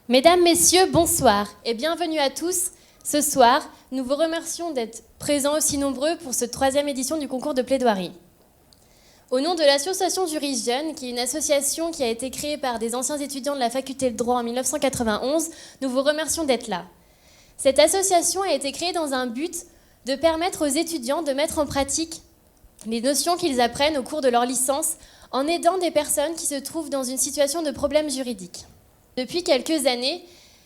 Mesdames, Messieurs, bonsoir et bienvenue à tous. Ce soir, nous vous remercions d'être présents aussi nombreux pour cette 3e édition du concours de plaidoirie. Au nom de l'association Jury Jeune, qui est une association qui a été créée par des anciens étudiants de la faculté de droit en 1991, nous vous remercions d'être là. Cette association a été créée dans un but de permettre aux étudiants de mettre en pratique les notions qu'ils apprennent au cours de leur licence en aidant des personnes qui se trouvent dans une situation de problème juridique. Depuis quelques années,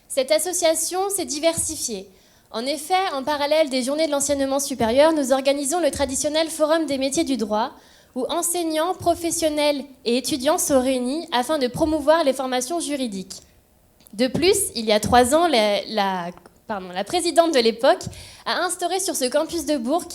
cette association s'est diversifiée. En effet, en parallèle des journées de l'enseignement supérieur, nous organisons le traditionnel Forum des métiers du droit, où enseignants, professionnels et étudiants sont réunis afin de promouvoir les formations juridiques. De plus, il y a 3 ans, la présidente de l'époque a instauré sur ce campus de Bourg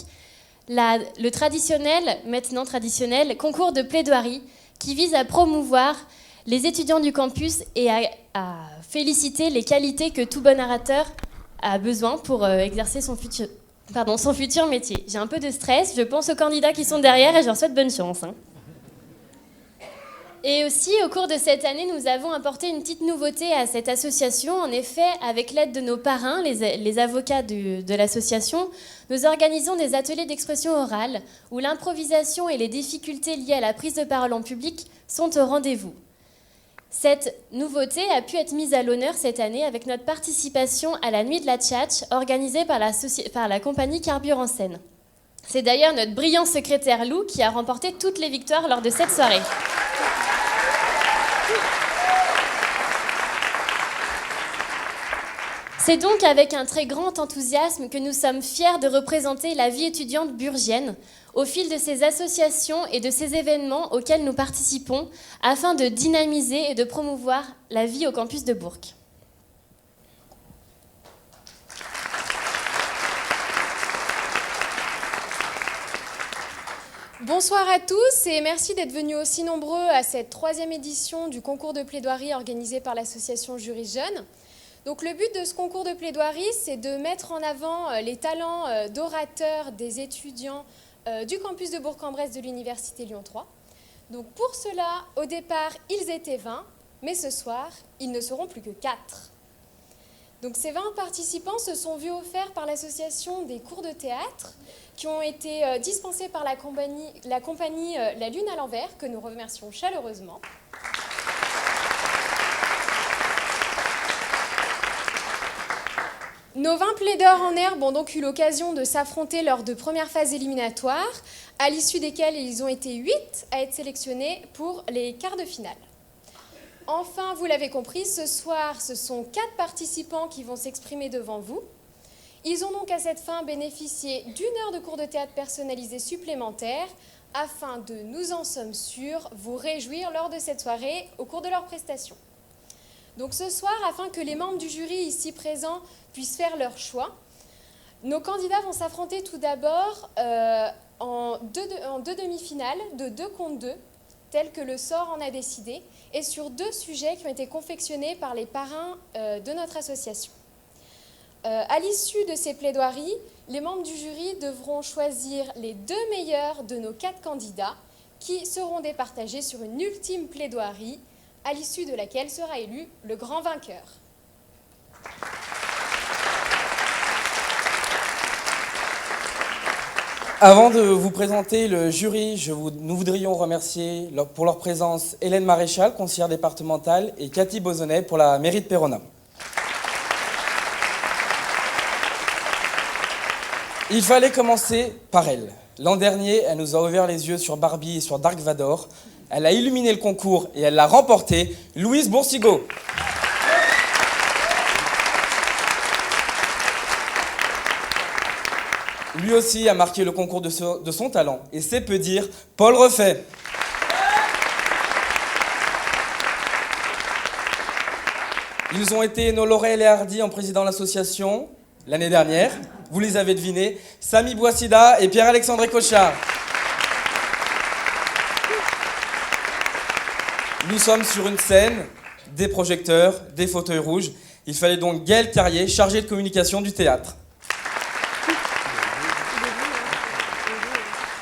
le maintenant traditionnel, concours de plaidoirie qui vise à promouvoir les étudiants du campus et à féliciter les qualités que tout bon orateur a besoin pour exercer son futur métier. J'ai un peu de stress, je pense aux candidats qui sont derrière et je leur souhaite bonne chance. Et aussi, au cours de cette année, nous avons apporté une petite nouveauté à cette association. En effet, avec l'aide de nos parrains, les avocats de l'association, nous organisons des ateliers d'expression orale où l'improvisation et les difficultés liées à la prise de parole en public sont au rendez-vous. Cette nouveauté a pu être mise à l'honneur cette année avec notre participation à la Nuit de la Tchatch organisée par la compagnie Carbure en Seine. C'est d'ailleurs notre brillant secrétaire Lou qui a remporté toutes les victoires lors de cette soirée. C'est donc avec un très grand enthousiasme que nous sommes fiers de représenter la vie étudiante burgienne au fil de ces associations et de ces événements auxquels nous participons afin de dynamiser et de promouvoir la vie au campus de Bourg. Bonsoir à tous et merci d'être venus aussi nombreux à cette 3e édition du concours de plaidoirie organisé par l'association Jury Jeune. Donc le but de ce concours de plaidoirie, c'est de mettre en avant les talents d'orateurs des étudiants du campus de Bourg-en-Bresse de l'Université Lyon 3. Donc pour cela, au départ, ils étaient 20, mais ce soir, ils ne seront plus que 4. Donc ces 20 participants se sont vus offerts par l'association des cours de théâtre qui ont été dispensés par la compagnie La Lune à l'envers, que nous remercions chaleureusement. Nos 20 plaideurs en herbe ont donc eu l'occasion de s'affronter lors de premières phases éliminatoires, à l'issue desquelles ils ont été 8 à être sélectionnés pour les quarts de finale. Enfin, vous l'avez compris, ce soir, ce sont 4 participants qui vont s'exprimer devant vous. Ils ont donc à cette fin bénéficié d'1 heure de cours de théâtre personnalisé supplémentaire afin de, nous en sommes sûrs, vous réjouir lors de cette soirée au cours de leur prestation. Donc ce soir, afin que les membres du jury ici présents puissent faire leur choix, nos candidats vont s'affronter tout d'abord en deux demi-finales de 2 contre 2, tel que le sort en a décidé, et sur 2 sujets qui ont été confectionnés par les parrains de notre association. À l'issue de ces plaidoiries, les membres du jury devront choisir les 2 meilleurs de nos 4 candidats qui seront départagés sur une ultime plaidoirie à l'issue de laquelle sera élu le grand vainqueur. Avant de vous présenter le jury, nous voudrions remercier pour leur présence Hélène Maréchal, conseillère départementale, et Cathy Bozonnet pour la mairie de Péronne. Il fallait commencer par elle. L'an dernier, elle nous a ouvert les yeux sur Barbie et sur Dark Vador. Elle a illuminé le concours et elle l'a remporté, Louise Boursigaud. Lui aussi a marqué le concours de son talent, et c'est peu dire, Paul Refait. Ils ont été nos Laurel et Hardy en présidant l'association l'année dernière. Vous les avez devinés, Samy Boissida et Pierre-Alexandre Cochard. Nous sommes sur une scène, des projecteurs, des fauteuils rouges. Il fallait donc Gaël Carrier, chargé de communication du théâtre.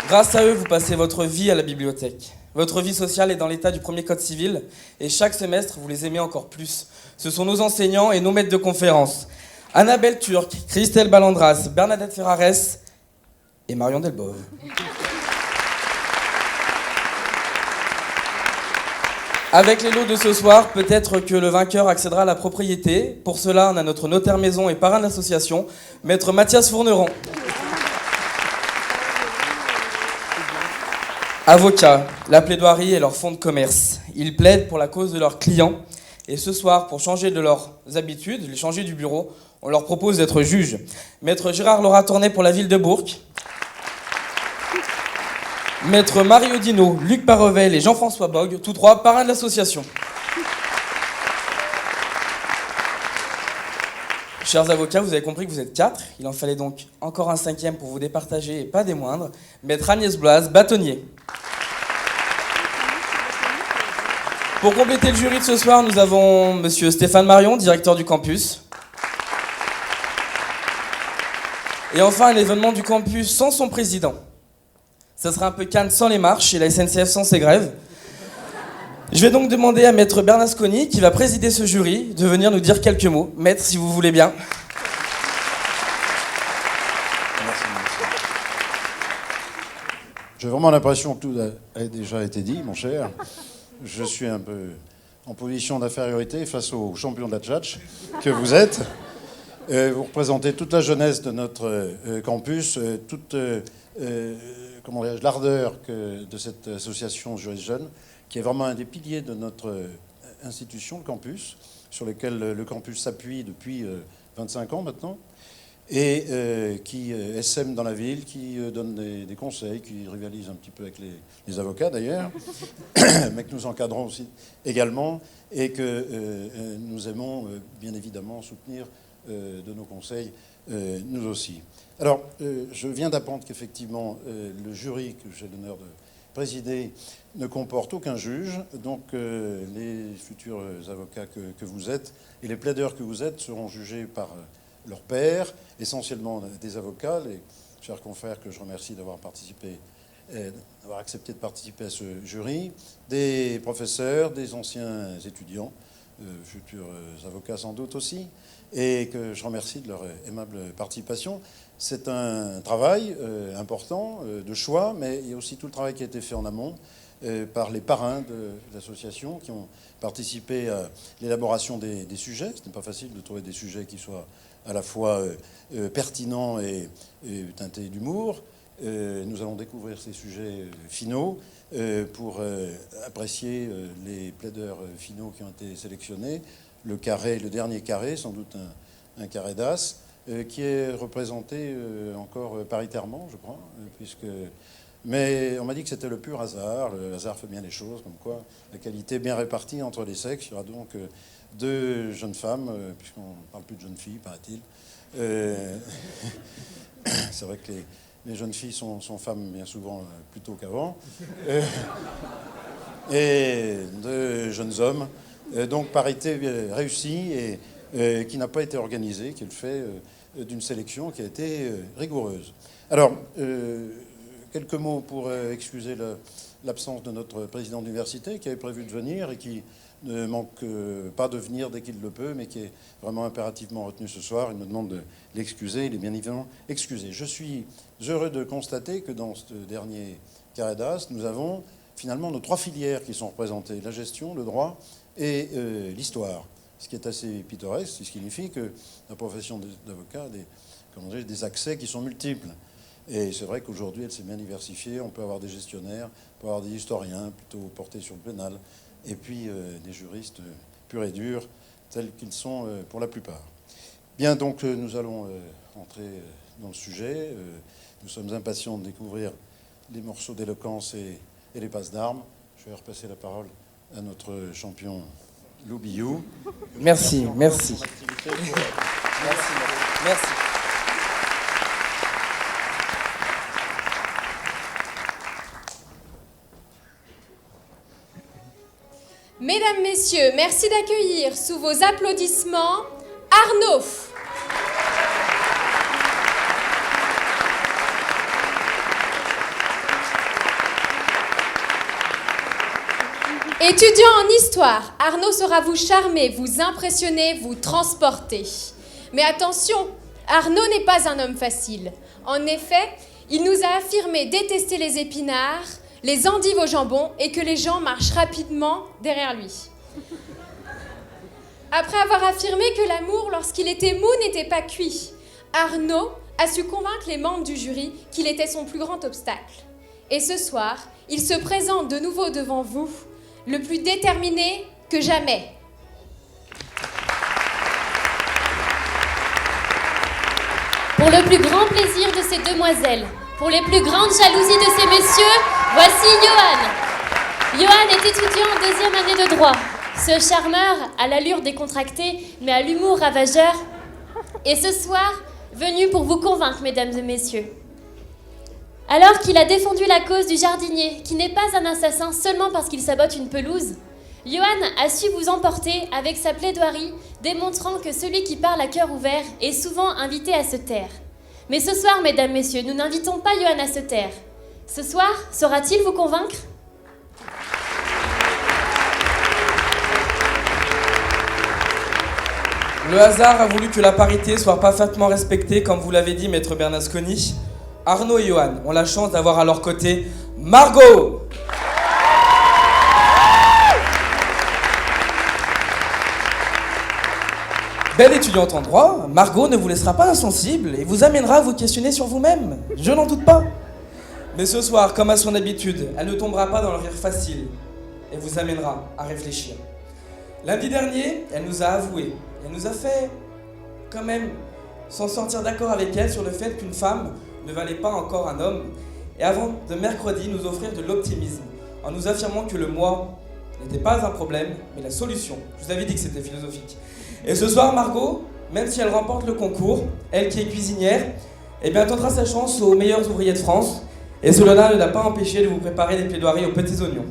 Grâce à eux, vous passez votre vie à la bibliothèque. Votre vie sociale est dans l'état du premier code civil et chaque semestre, vous les aimez encore plus. Ce sont nos enseignants et nos maîtres de conférences. Annabelle Turc, Christelle Ballandras, Bernadette Ferrares et Marion Delbove. Avec les lots de ce soir, peut-être que le vainqueur accédera à la propriété. Pour cela, on a notre notaire maison et parrain de l'association, maître Mathias Fourneron. Avocats, la plaidoirie est leur fonds de commerce. Ils plaident pour la cause de leurs clients. Et ce soir, pour changer de leurs habitudes, les changer du bureau, on leur propose d'être juges. Maître Gérard Laura Tournay pour la ville de Bourg. Maître Mario Dino, Luc Parevel et Jean-François Bogue, tous trois parrains de l'association. Chers avocats, vous avez compris que vous êtes 4. Il en fallait donc encore un 5e pour vous départager et pas des moindres. Maître Agnès Bloise, bâtonnier. Pour compléter le jury de ce soir, nous avons monsieur Stéphane Marion, directeur du campus. Et enfin, un événement du campus sans son président. Ça sera un peu Cannes sans les marches et la SNCF sans ses grèves. Je vais donc demander à maître Bernasconi, qui va présider ce jury, de venir nous dire quelques mots. Maître, si vous voulez bien. Merci. J'ai vraiment l'impression que tout a déjà été dit, mon cher. Je suis un peu en position d'infériorité face aux champions de la tchatch que vous êtes. Vous représentez toute la jeunesse de notre campus, toute l'ardeur de cette association Juristes Jeunes, qui est vraiment un des piliers de notre institution, le campus, sur lequel le campus s'appuie depuis 25 ans maintenant, et qui essaime dans la ville, qui donne des conseils, qui rivalise un petit peu avec les avocats d'ailleurs, mais que nous encadrons aussi également, et que nous aimons bien évidemment soutenir de nos conseils, nous aussi. Alors, je viens d'apprendre qu'effectivement, le jury que j'ai l'honneur de présider ne comporte aucun juge, donc les futurs avocats que vous êtes et les plaideurs que vous êtes seront jugés par leurs pairs, essentiellement des avocats, les chers confrères que je remercie d'avoir accepté de participer à ce jury, des professeurs, des anciens étudiants, futurs avocats sans doute aussi, et que je remercie de leur aimable participation. C'est un travail important de choix, mais il y a aussi tout le travail qui a été fait en amont par les parrains de l'association qui ont participé à l'élaboration des sujets. Ce n'est pas facile de trouver des sujets qui soient à la fois pertinents et teintés d'humour. Nous allons découvrir ces sujets finaux pour apprécier les plaideurs finaux qui ont été sélectionnés. Le dernier carré, sans doute un carré d'as, qui est représenté encore paritairement, je crois, mais on m'a dit que c'était le pur hasard. Le hasard fait bien les choses, comme quoi la qualité est bien répartie entre les sexes. Il y aura donc 2 jeunes femmes, puisqu'on ne parle plus de jeunes filles, paraît-il. C'est vrai que les jeunes filles sont femmes bien souvent plus tôt qu'avant. Et 2 jeunes hommes. Donc parité réussie et qui n'a pas été organisée, qui est le fait d'une sélection qui a été rigoureuse. Alors, quelques mots pour excuser l'absence de notre président d'université qui avait prévu de venir et qui ne manque pas de venir dès qu'il le peut, mais qui est vraiment impérativement retenu ce soir. Il me demande de l'excuser, il est bien évidemment excusé. Je suis heureux de constater que dans ce dernier carré d'as, nous avons finalement nos 3 filières qui sont représentées, la gestion, le droit et l'histoire, ce qui est assez pittoresque, ce qui signifie que la profession d'avocat a des accès qui sont multiples. Et c'est vrai qu'aujourd'hui, elle s'est bien diversifiée. On peut avoir des gestionnaires, on peut avoir des historiens, plutôt portés sur le pénal, et puis des juristes purs et durs, tels qu'ils sont pour la plupart. Bien, donc nous allons entrer dans le sujet. Nous sommes impatients de découvrir les morceaux d'éloquence et les passes d'armes. Je vais repasser la parole à notre champion Lou Billou. Merci. Merci. Mesdames, Messieurs, merci d'accueillir sous vos applaudissements Arnaud. Étudiant en histoire, Arnaud saura vous charmer, vous impressionner, vous transporter. Mais attention, Arnaud n'est pas un homme facile. En effet, il nous a affirmé détester les épinards, les endives au jambon et que les gens marchent rapidement derrière lui. Après avoir affirmé que l'amour, lorsqu'il était mou, n'était pas cuit, Arnaud a su convaincre les membres du jury qu'il était son plus grand obstacle. Et ce soir, il se présente de nouveau devant vous, le plus déterminé que jamais. Pour le plus grand plaisir de ces demoiselles, pour les plus grandes jalousies de ces messieurs, voici Johan. Johan est étudiant en 2e année de droit. Ce charmeur a l'allure décontractée, mais à l'humour ravageur. Et ce soir, venu pour vous convaincre, mesdames et messieurs. Alors qu'il a défendu la cause du jardinier, qui n'est pas un assassin seulement parce qu'il sabote une pelouse, Johan a su vous emporter avec sa plaidoirie, démontrant que celui qui parle à cœur ouvert est souvent invité à se taire. Mais ce soir, mesdames, messieurs, nous n'invitons pas Johan à se taire. Ce soir, saura-t-il vous convaincre ? Le hasard a voulu que la parité soit parfaitement respectée, comme vous l'avez dit, maître Bernasconi. Arnaud et Johan ont la chance d'avoir à leur côté Margot. Belle étudiante en droit, Margot ne vous laissera pas insensible et vous amènera à vous questionner sur vous-même. Je n'en doute pas. Mais ce soir, comme à son habitude, elle ne tombera pas dans le rire facile et vous amènera à réfléchir. Lundi dernier, elle nous a avoué, elle nous a fait quand même s'en sortir d'accord avec elle sur le fait qu'une femme ne valait pas encore un homme, et avant de mercredi nous offrir de l'optimisme, en nous affirmant que le moi n'était pas un problème, mais la solution. Je vous avais dit que c'était philosophique. Et ce soir, Margot, même si elle remporte le concours, elle qui est cuisinière, eh bien, tentera sa chance aux meilleurs ouvriers de France, et cela ne l'a pas empêché de vous préparer des plaidoiries aux petits oignons.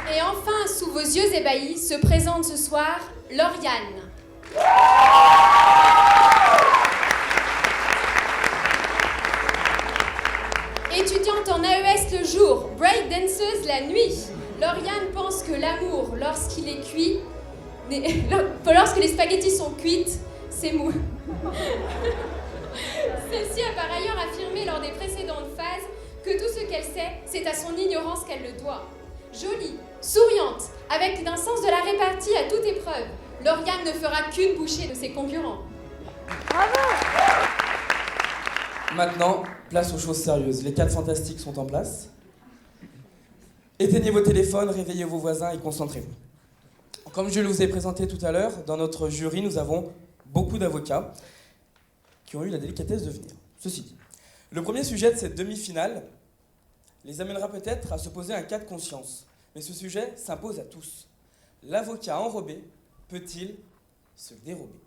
Et enfin, sous vos yeux ébahis, se présente ce soir Lauriane. Étudiante en AES le jour, breakdanceuse la nuit, Lauriane pense que l'amour, lorsqu'il est cuit, lorsque les spaghettis sont cuites, c'est mou. Celle-ci a par ailleurs affirmé lors des précédentes phases que tout ce qu'elle sait, c'est à son ignorance qu'elle le doit. Jolie, souriante, avec un sens de la répartie à toute épreuve, Lauriane ne fera qu'une bouchée de ses concurrents. Maintenant, place aux choses sérieuses. Les 4 fantastiques sont en place. Éteignez vos téléphones, réveillez vos voisins et concentrez-vous. Comme je vous ai présenté tout à l'heure, dans notre jury, nous avons beaucoup d'avocats qui ont eu la délicatesse de venir. Ceci dit, le premier sujet de cette demi-finale les amènera peut-être à se poser un cas de conscience. Mais ce sujet s'impose à tous. L'avocat enrobé peut-il se dérober ?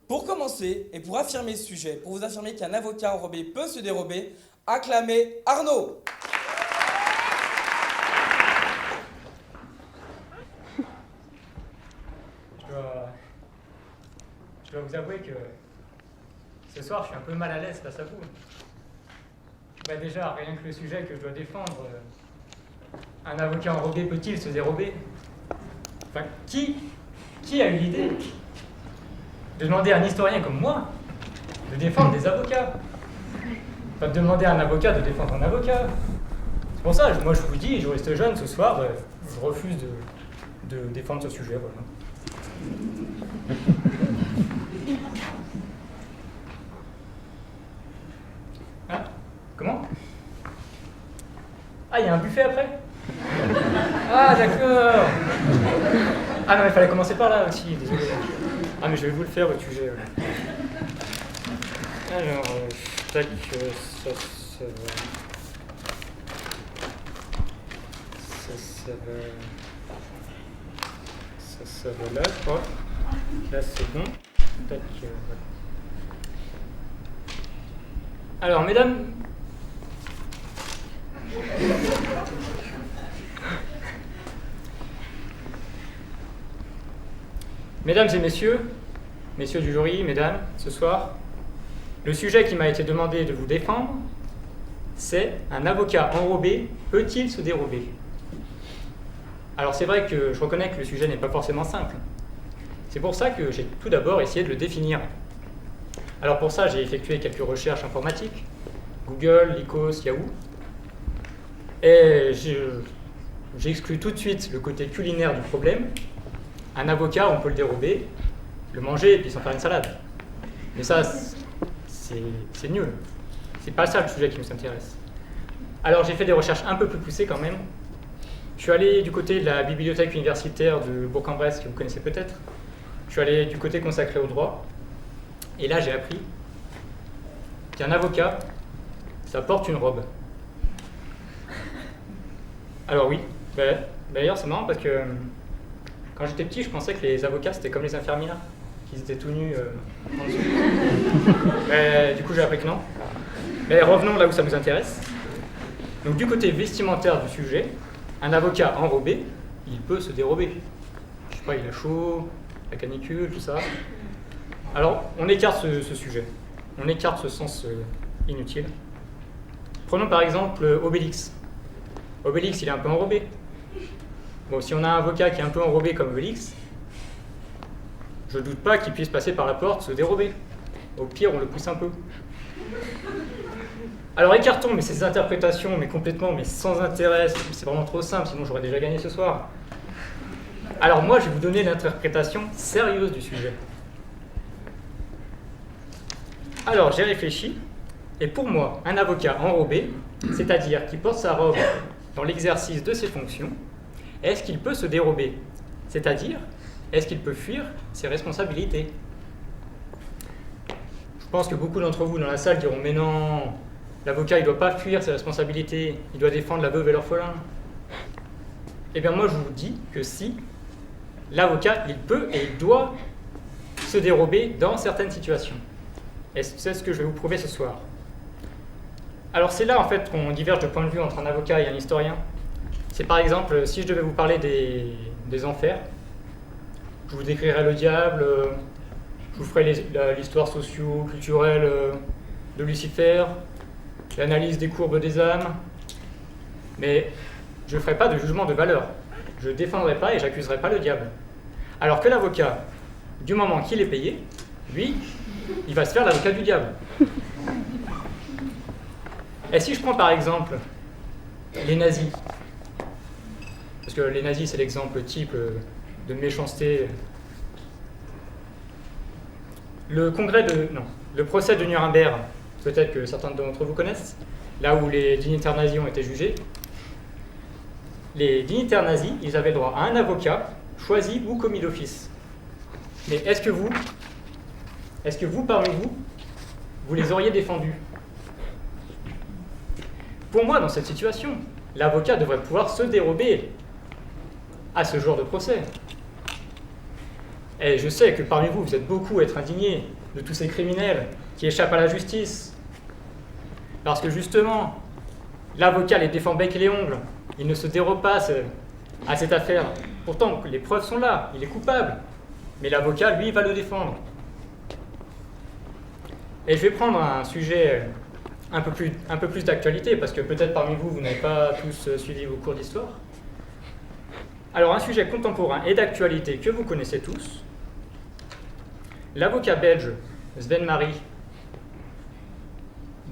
Pour commencer, et pour affirmer ce sujet, pour vous affirmer qu'un avocat enrobé peut se dérober, acclamez Arnaud. Je dois vous avouer que ce soir, je suis un peu mal à l'aise face à vous. Déjà, rien que le sujet que je dois défendre, un avocat enrobé peut-il se dérober ? Enfin, qui a eu l'idée de demander à un historien comme moi de défendre des avocats ? Enfin, de demander à un avocat de défendre un avocat. C'est pour ça, moi je vous dis, je reste jeune ce soir, je refuse de défendre ce sujet, voilà. Hein ? Comment ? Ah, il y a un buffet après ? Ah, d'accord. Ah non, il fallait commencer par là aussi, désolé. Ah, mais je vais vous le faire, votre sujet. Alors, tac, ça va. Ça va là, je crois. Là, c'est bon. Tac, voilà. Alors, mesdames... Mesdames et messieurs du jury, mesdames, ce soir, Le sujet qui m'a été demandé de vous défendre, c'est un avocat enrobé peut-il se dérober? Alors c'est vrai que je reconnais que le sujet n'est pas forcément simple. C'est pour ça que j'ai tout d'abord essayé de le définir. Alors pour ça, j'ai effectué quelques recherches informatiques, Google, Lycos, Yahoo, et j'exclus tout de suite le côté culinaire du problème. Un avocat, on peut le dérober, le manger et puis s'en faire une salade. Mais ça, c'est nul. C'est pas ça le sujet qui nous intéresse. Alors j'ai fait des recherches un peu plus poussées quand même. Je suis allé du côté de la bibliothèque universitaire de Bourg-en-Bresse, que vous connaissez peut-être. Je suis allé du côté consacré au droit. Et là, j'ai appris qu'un avocat, ça porte une robe. Alors oui, d'ailleurs c'est marrant parce que quand j'étais petit, je pensais que les avocats c'était comme les infirmières, qu'ils étaient tout nus en dessous. Du coup j'ai appris que non. Mais revenons là où ça nous intéresse. Donc du côté vestimentaire du sujet, un avocat enrobé, il peut se dérober. Je sais pas, il a chaud, la canicule, tout ça. Alors on écarte ce sujet, on écarte ce sens inutile. Prenons par exemple Obélix. Obélix, il est un peu enrobé. Bon, si on a un avocat qui est un peu enrobé comme Obélix, je ne doute pas qu'il puisse passer par la porte, se dérober. Au pire, on le pousse un peu. Alors écartons mais ces interprétations, mais complètement, mais sans intérêt, c'est vraiment trop simple, sinon j'aurais déjà gagné ce soir. Alors moi, je vais vous donner l'interprétation sérieuse du sujet. Alors j'ai réfléchi, et pour moi, un avocat enrobé, c'est-à-dire qui porte sa robe dans l'exercice de ses fonctions, est-ce qu'il peut se dérober? C'est-à-dire, est-ce qu'il peut fuir ses responsabilités? Je pense que beaucoup d'entre vous dans la salle diront « Mais non, l'avocat, il ne doit pas fuir ses responsabilités, il doit défendre la veuve et l'orphelin. » Eh bien moi, je vous dis que si, l'avocat, il peut et il doit se dérober dans certaines situations. Et c'est ce que je vais vous prouver ce soir. Alors c'est là en fait qu'on diverge de point de vue entre un avocat et un historien. C'est par exemple, si je devais vous parler des enfers, je vous décrirais le diable, je vous ferai l'histoire socio-culturelle de Lucifer, l'analyse des courbes des âmes, mais je ne ferai pas de jugement de valeur. Je ne défendrai pas et j'accuserai pas le diable. Alors que l'avocat, du moment qu'il est payé, lui, il va se faire l'avocat du diable. Et si je prends par exemple les nazis, parce que les nazis c'est l'exemple type de méchanceté. Le procès de Nuremberg, peut-être que certains d'entre vous connaissent, là où les dignitaires nazis ont été jugés. Les dignitaires nazis, ils avaient droit à un avocat choisi ou commis d'office. Mais est-ce que vous, parmi vous, vous les auriez défendus? Pour moi, dans cette situation, l'avocat devrait pouvoir se dérober à ce genre de procès. Et je sais que parmi vous, vous êtes beaucoup à être indignés de tous ces criminels qui échappent à la justice. Parce que justement, l'avocat les défend bec et les ongles. Il ne se dérobe pas à cette affaire. Pourtant, les preuves sont là, il est coupable. Mais l'avocat, lui, va le défendre. Et je vais prendre un sujet un peu plus d'actualité, parce que peut-être parmi vous, vous n'avez pas tous suivi vos cours d'histoire. Alors, un sujet contemporain et d'actualité que vous connaissez tous. L'avocat belge Sven Mary,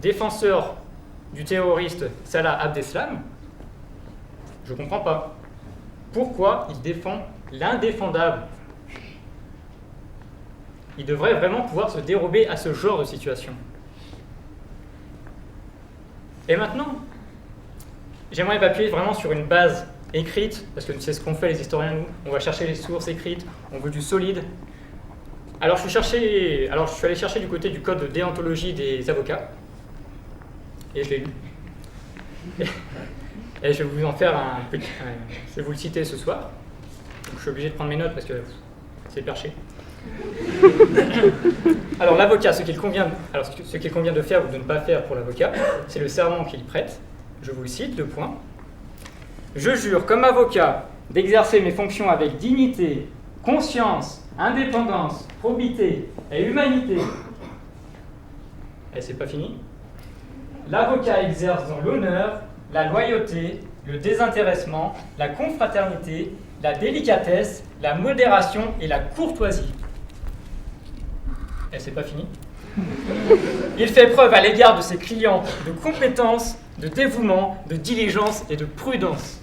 défenseur du terroriste Salah Abdeslam, je ne comprends pas. Pourquoi il défend l'indéfendable? Il devrait vraiment pouvoir se dérober à ce genre de situation. Et maintenant, j'aimerais m'appuyer vraiment sur une base écrite, parce que c'est ce qu'on fait les historiens, nous. On va chercher les sources écrites, on veut du solide. Alors je suis allé chercher du côté du code de déontologie des avocats, et je l'ai lu. Et je vais vous en faire je vais vous le citer ce soir. Donc, je suis obligé de prendre mes notes parce que c'est perché. Alors l'avocat, ce qu'il convient de faire ou de ne pas faire pour l'avocat, c'est le serment qu'il prête. Je vous le cite, 2 points. Je jure comme avocat d'exercer mes fonctions avec dignité, conscience, indépendance, probité et humanité. Et c'est pas fini. L'avocat exerce dans l'honneur, la loyauté, le désintéressement, la confraternité, la délicatesse, la modération et la courtoisie. Et c'est pas fini. Il fait preuve à l'égard de ses clients de compétence, de dévouement, de diligence et de prudence.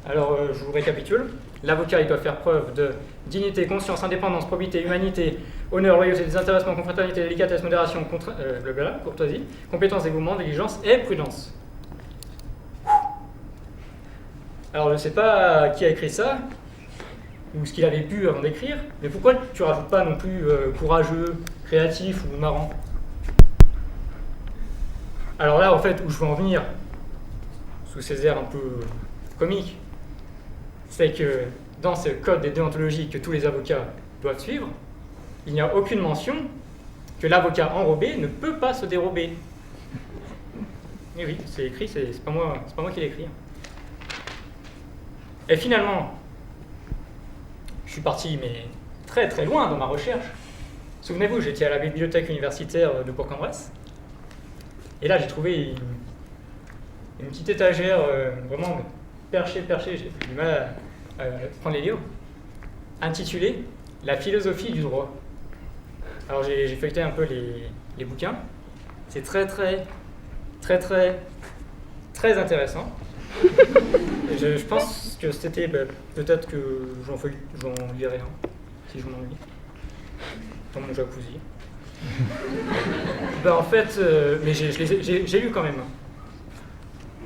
Alors, je vous récapitule. L'avocat, il doit faire preuve de dignité, conscience, indépendance, probité, humanité, honneur, loyauté, désintéressement, confraternité, délicatesse, modération, courtoisie, compétence, dévouement, diligence et prudence. Alors, je ne sais pas qui a écrit ça, ou ce qu'il avait pu avant d'écrire, mais pourquoi tu ne rajoutes pas non plus courageux, créatif ou marrant? Alors là, en fait, où je veux en venir, sous ces airs un peu comiques, c'est que dans ce code des déontologies que tous les avocats doivent suivre, il n'y a aucune mention que l'avocat enrobé ne peut pas se dérober. Et oui, c'est écrit, c'est pas moi qui l'ai écrit. Et finalement, je suis parti mais très très loin dans ma recherche. Souvenez-vous, j'étais à la bibliothèque universitaire de Bourg-en-Bresse. Et là, j'ai trouvé une petite étagère vraiment perchée, j'ai du mal à prendre les livres, intitulée « La philosophie du droit ». Alors j'ai feuilleté un peu les bouquins. C'est très intéressant. Et je pense que c'était peut-être que j'en lirai un, si je m'ennuie, dans mon jacuzzi. En fait, mais j'ai lu quand même.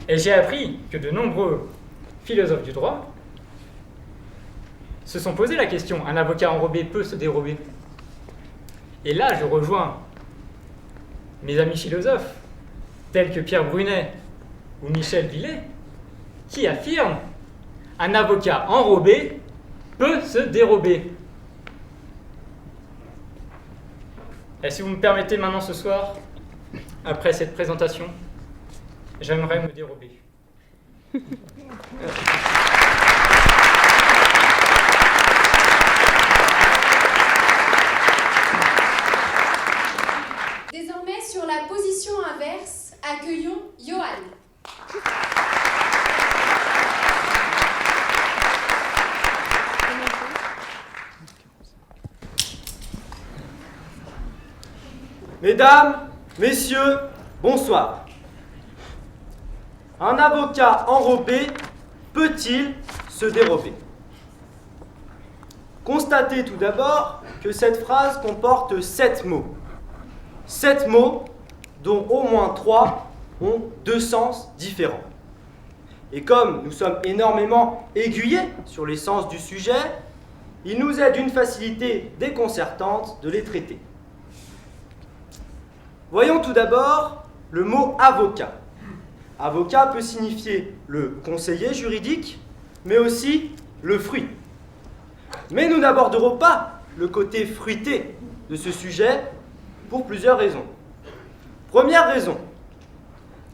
Et j'ai appris que de nombreux philosophes du droit se sont posé la question, un avocat enrobé peut se dérober? Et là, je rejoins mes amis philosophes, tels que Pierre Brunet ou Michel Villet, qui affirment un avocat enrobé peut se dérober. Et si vous me permettez maintenant ce soir, après cette présentation, j'aimerais me dérober. Désormais, sur la position inverse, accueillons Johan. Mesdames, messieurs, bonsoir. Un avocat enrobé peut-il se dérober? Constatez tout d'abord que cette phrase comporte 7 mots. 7 mots dont au moins 3 ont 2 sens différents. Et comme nous sommes énormément aiguillés sur les sens du sujet, il nous est d'une facilité déconcertante de les traiter. Voyons tout d'abord le mot avocat. Avocat peut signifier le conseiller juridique, mais aussi le fruit. Mais nous n'aborderons pas le côté fruité de ce sujet pour plusieurs raisons. Première raison,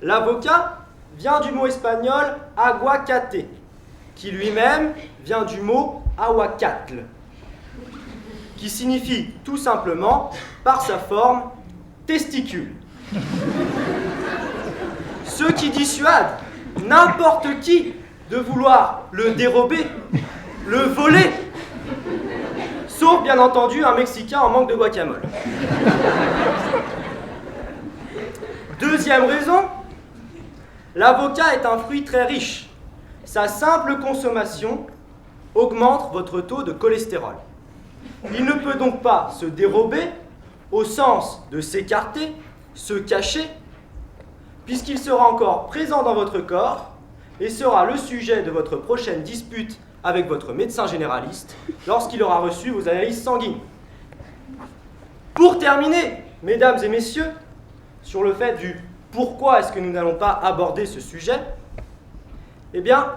l'avocat vient du mot espagnol aguacate, qui lui-même vient du mot aguacatl, qui signifie tout simplement, par sa forme, testicule. Ce qui dissuade n'importe qui de vouloir le dérober, le voler, sauf bien entendu un Mexicain en manque de guacamole. Deuxième raison, l'avocat est un fruit très riche. Sa simple consommation augmente votre taux de cholestérol. Il ne peut donc pas se dérober au sens de s'écarter, se cacher, puisqu'il sera encore présent dans votre corps et sera le sujet de votre prochaine dispute avec votre médecin généraliste lorsqu'il aura reçu vos analyses sanguines. Pour terminer, mesdames et messieurs, sur le fait du pourquoi est-ce que nous n'allons pas aborder ce sujet, eh bien,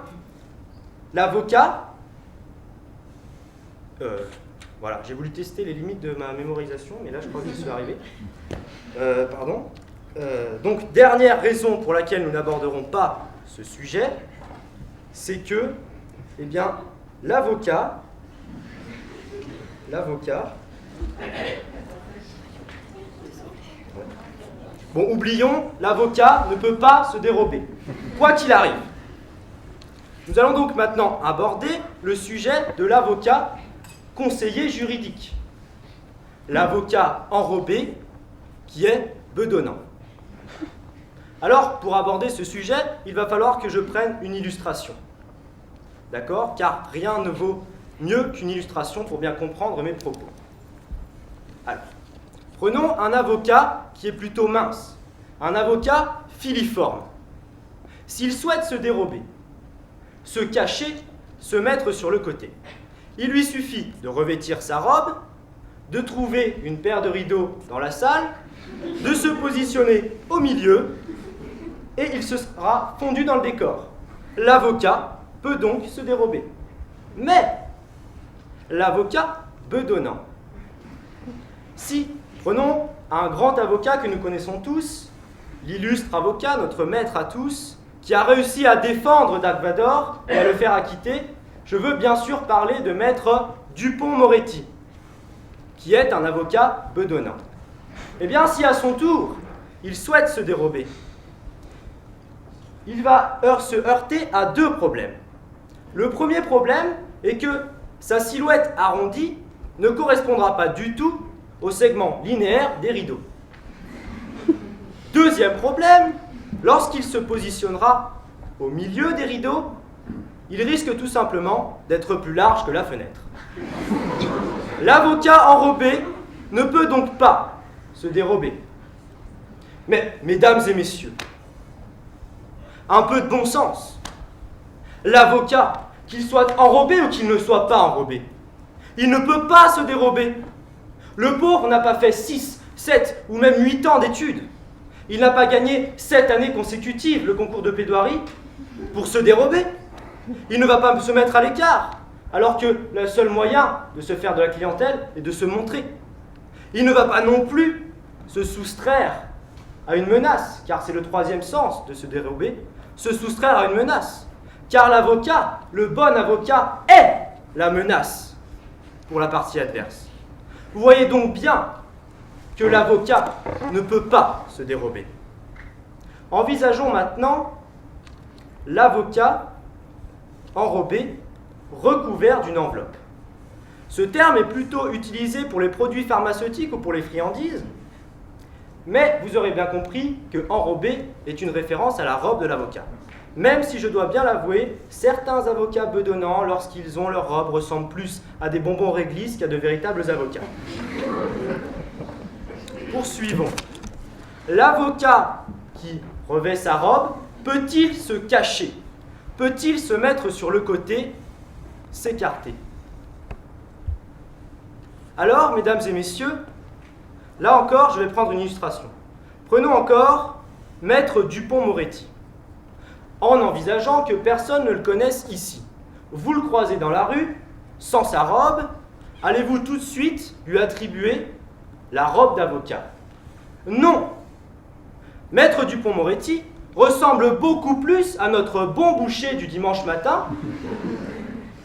l'avocat... Voilà, j'ai voulu tester les limites de ma mémorisation, mais là je crois que je suis arrivé. Donc, dernière raison pour laquelle nous n'aborderons pas ce sujet, c'est que, eh bien, l'avocat, Bon, oublions, l'avocat ne peut pas se dérober, quoi qu'il arrive. Nous allons donc maintenant aborder le sujet de l'avocat conseiller juridique. L'avocat enrobé qui est bedonnant. Alors, pour aborder ce sujet, il va falloir que je prenne une illustration. D'accord? Car rien ne vaut mieux qu'une illustration pour bien comprendre mes propos. Alors, prenons un avocat qui est plutôt mince, un avocat filiforme. S'il souhaite se dérober, se cacher, se mettre sur le côté, il lui suffit de revêtir sa robe, de trouver une paire de rideaux dans la salle, de se positionner au milieu, et il se sera fondu dans le décor. L'avocat peut donc se dérober. Mais l'avocat bedonnant. Si, prenons un grand avocat que nous connaissons tous, l'illustre avocat, notre maître à tous, qui a réussi à défendre Dark Vador et à le faire acquitter, je veux bien sûr parler de maître Dupont-Moretti, qui est un avocat bedonnant. Eh bien, si à son tour, il souhaite se dérober, il va se heurter à deux problèmes. Le premier problème est que sa silhouette arrondie ne correspondra pas du tout au segment linéaire des rideaux. Deuxième problème, lorsqu'il se positionnera au milieu des rideaux, il risque tout simplement d'être plus large que la fenêtre. L'avocat enrobé ne peut donc pas se dérober. Mais, mesdames et messieurs, un peu de bon sens. L'avocat, qu'il soit enrobé ou qu'il ne soit pas enrobé, il ne peut pas se dérober. Le pauvre n'a pas fait 6, 7 ou même 8 ans d'études. Il n'a pas gagné 7 années consécutives le concours de plaidoirie pour se dérober. Il ne va pas se mettre à l'écart, alors que le seul moyen de se faire de la clientèle est de se montrer. Il ne va pas non plus se soustraire à une menace, car c'est le troisième sens de se dérober, se soustraire à une menace. Car l'avocat, le bon avocat, est la menace pour la partie adverse. Vous voyez donc bien que l'avocat ne peut pas se dérober. Envisageons maintenant l'avocat enrobé, recouvert d'une enveloppe. Ce terme est plutôt utilisé pour les produits pharmaceutiques ou pour les friandises, mais vous aurez bien compris que enrobé est une référence à la robe de l'avocat. Même si je dois bien l'avouer, certains avocats bedonnants, lorsqu'ils ont leur robe, ressemblent plus à des bonbons réglisse qu'à de véritables avocats. Poursuivons. L'avocat qui revêt sa robe, peut-il se cacher? Peut-il se mettre sur le côté, s'écarter? Alors, mesdames et messieurs, là encore, je vais prendre une illustration. Prenons encore Maître Dupont-Moretti. En envisageant que personne ne le connaisse ici. Vous le croisez dans la rue, sans sa robe, allez-vous tout de suite lui attribuer la robe d'avocat? Non! Maître Dupont-Moretti ressemble beaucoup plus à notre bon boucher du dimanche matin